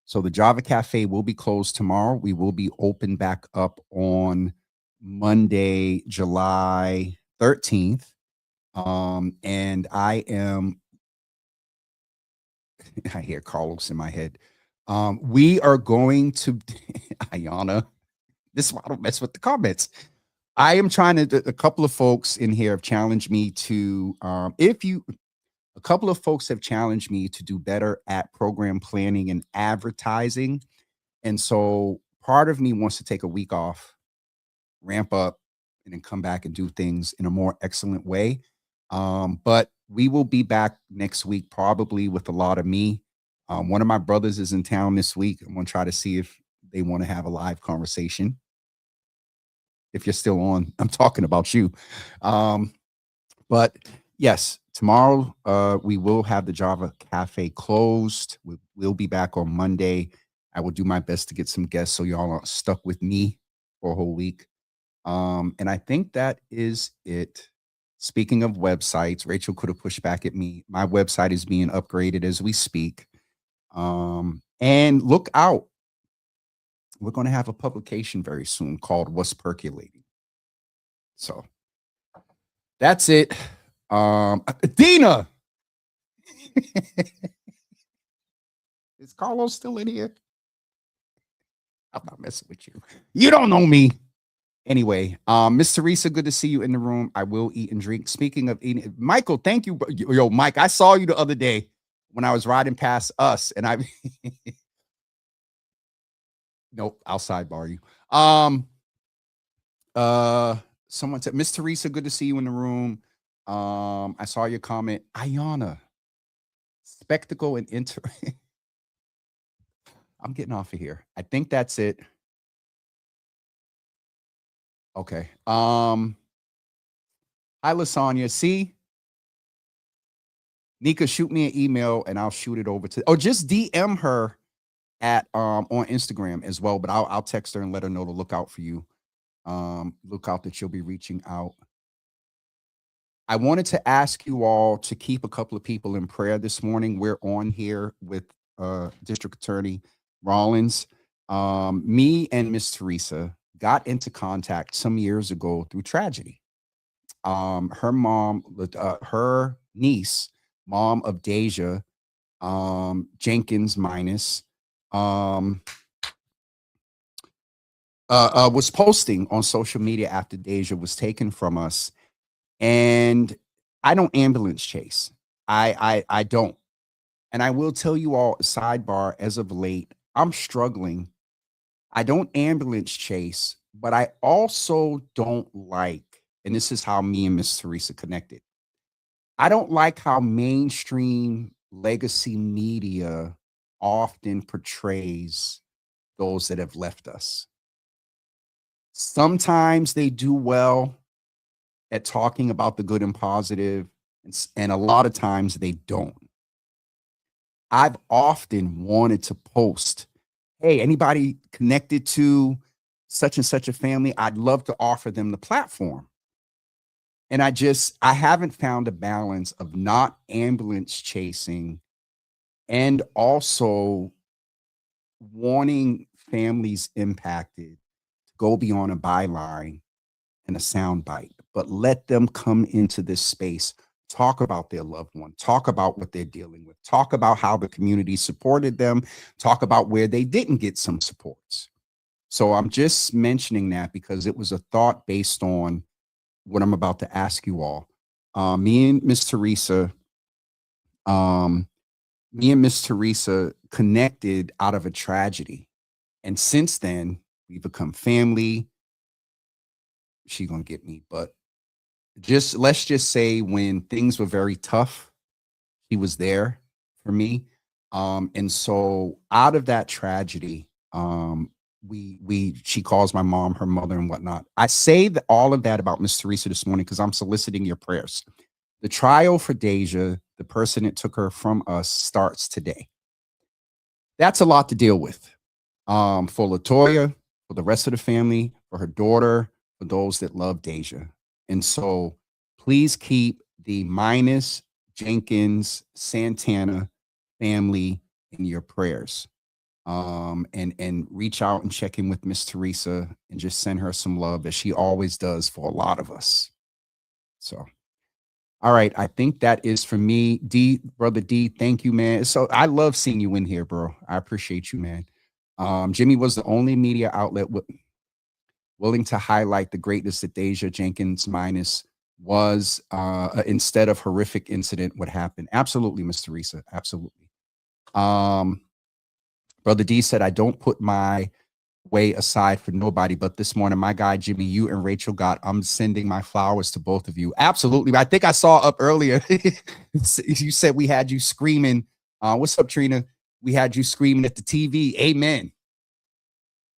So the Java Cafe will be closed tomorrow. We will be open back up on Monday, July 13th. And I hear Carlos in my head. We are going to, Ayana, this is why I don't mess with the comments. I am trying to, a couple of folks in here have challenged me to, a couple of folks have challenged me to do better at program planning and advertising. And so part of me wants to take a week off, ramp up, and then come back and do things in a more excellent way. But we will be back next week, probably with a lot of me. One of my brothers is in town this week. I'm going to try to see if they want to have a live conversation. If you're still on, I'm talking about you. But yes, tomorrow we will have the Java Cafe closed. We'll be back on Monday. I will do my best to get some guests so y'all aren't stuck with me for a whole week. And I think that is it. Speaking of websites, Rachel could have pushed back at me. My website is being upgraded as we speak. And look out. We're going to have a publication very soon called What's Percolating. So that's it. Dina. Is Carlos still in here? I'm not messing with you. You don't know me. Anyway, Miss Teresa, good to see you in the room. I will eat and drink. Speaking of eating, Michael, thank you. Yo, Mike, I saw you the other day when I was riding past us, and I nope, I'll sidebar you. Someone said, Miss Teresa, good to see you in the room. I saw your comment. Ayana, spectacle and inter. I'm getting off of here. I think that's it. Okay. Hi, Lasagna. See? Nika, shoot me an email and I'll shoot it over to, or just DM her at on Instagram as well. But I'll text her and let her know to look out for you. Look out that you'll be reaching out. I wanted to ask you all to keep a couple of people in prayer this morning. We're on here with District Attorney Rollins. Me and Miss Teresa got into contact some years ago through tragedy. Her mom, her niece, mom of Deja Jenkins minus, was posting on social media after Deja was taken from us. And I don't ambulance chase. I don't. And I will tell you all, sidebar, as of late, I'm struggling. I don't ambulance chase, but I also don't like, and this is how me and Miss Teresa connected. I don't like how mainstream legacy media often portrays those that have left us. Sometimes they do well at talking about the good and positive, and a lot of times they don't. I've often wanted to post, hey, anybody connected to such and such a family, I'd love to offer them the platform. And I haven't found a balance of not ambulance chasing and also wanting families impacted to go beyond a byline and a sound bite, but let them come into this space, talk about their loved one, talk about what they're dealing with, talk about how the community supported them, talk about where they didn't get some supports. So I'm just mentioning that because it was a thought based on what I'm about to ask you all. Me and Miss Teresa, connected out of a tragedy. And since then, we've become family. She gonna get me, but let's just say when things were very tough, he was there for me. And so out of that tragedy, she calls my mom her mother and whatnot. I say all of that about Miss Teresa this morning because I'm soliciting your prayers. The trial for Deja, the person that took her from us, starts today. That's a lot to deal with. For LaToya, for the rest of the family, for her daughter, for those that love Deja. And so please keep the Minus, Jenkins, Santana family in your prayers. And reach out and check in with Miss Teresa and just send her some love as she always does for a lot of us. So, all right. I think that is for me. Brother D, thank you, man. So I love seeing you in here, bro. I appreciate you, man. Jimmy was the only media outlet willing to highlight the greatness that Deja Jenkins Minus was instead of horrific incident what happened. Absolutely, Miss Teresa. Absolutely. Brother D said, I don't put my way aside for nobody, but this morning, my guy, Jimmy, you and Rachel I'm sending my flowers to both of you. Absolutely. I think I saw up earlier. You said we had you screaming. What's up, Trina? We had you screaming at the TV. Amen.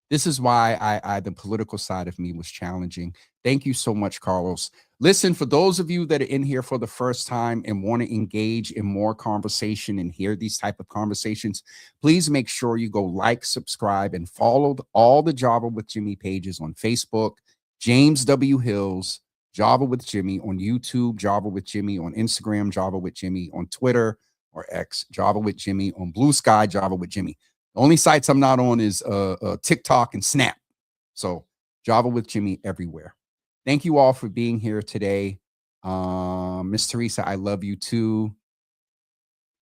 This is why the political side of me was challenging. Thank you so much, Carlos. Listen, for those of you that are in here for the first time and want to engage in more conversation and hear these type of conversations, please make sure you go like, subscribe, and follow all the Java with Jimmy pages on Facebook, James W. Hills, Java with Jimmy on YouTube, Java with Jimmy on Instagram, Java with Jimmy on Twitter or X, Java with Jimmy on Blue Sky, Java with Jimmy. The only sites I'm not on is TikTok and Snap. So Java with Jimmy everywhere. Thank you all for being here today. Miss Teresa, I love you too.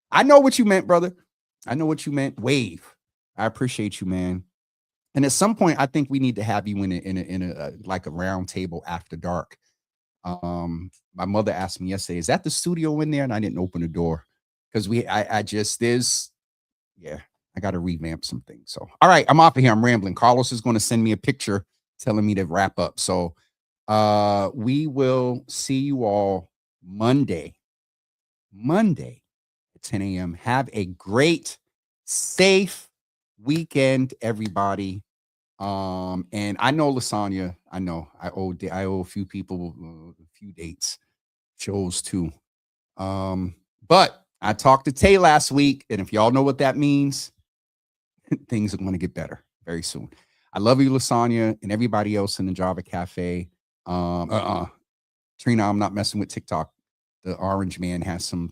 I know what you meant, brother. I know what you meant. Wave. I appreciate you, man. And at some point, I think we need to have you in a like a round table after dark. My mother asked me yesterday, is that the studio in there? And I didn't open the door because I got to revamp some things. So, all right, I'm off of here. I'm rambling. Carlos is going to send me a picture telling me to wrap up. So, we will see you all Monday at 10 a.m. Have a great, safe weekend, everybody. And I know Lasagna, I know I owe a few people a few dates, shows too. But I talked to Tay last week, and if y'all know what that means, things are going to get better very soon. I love you, Lasagna, and everybody else in the Java Cafe. Trina, I'm not messing with TikTok. The orange man has some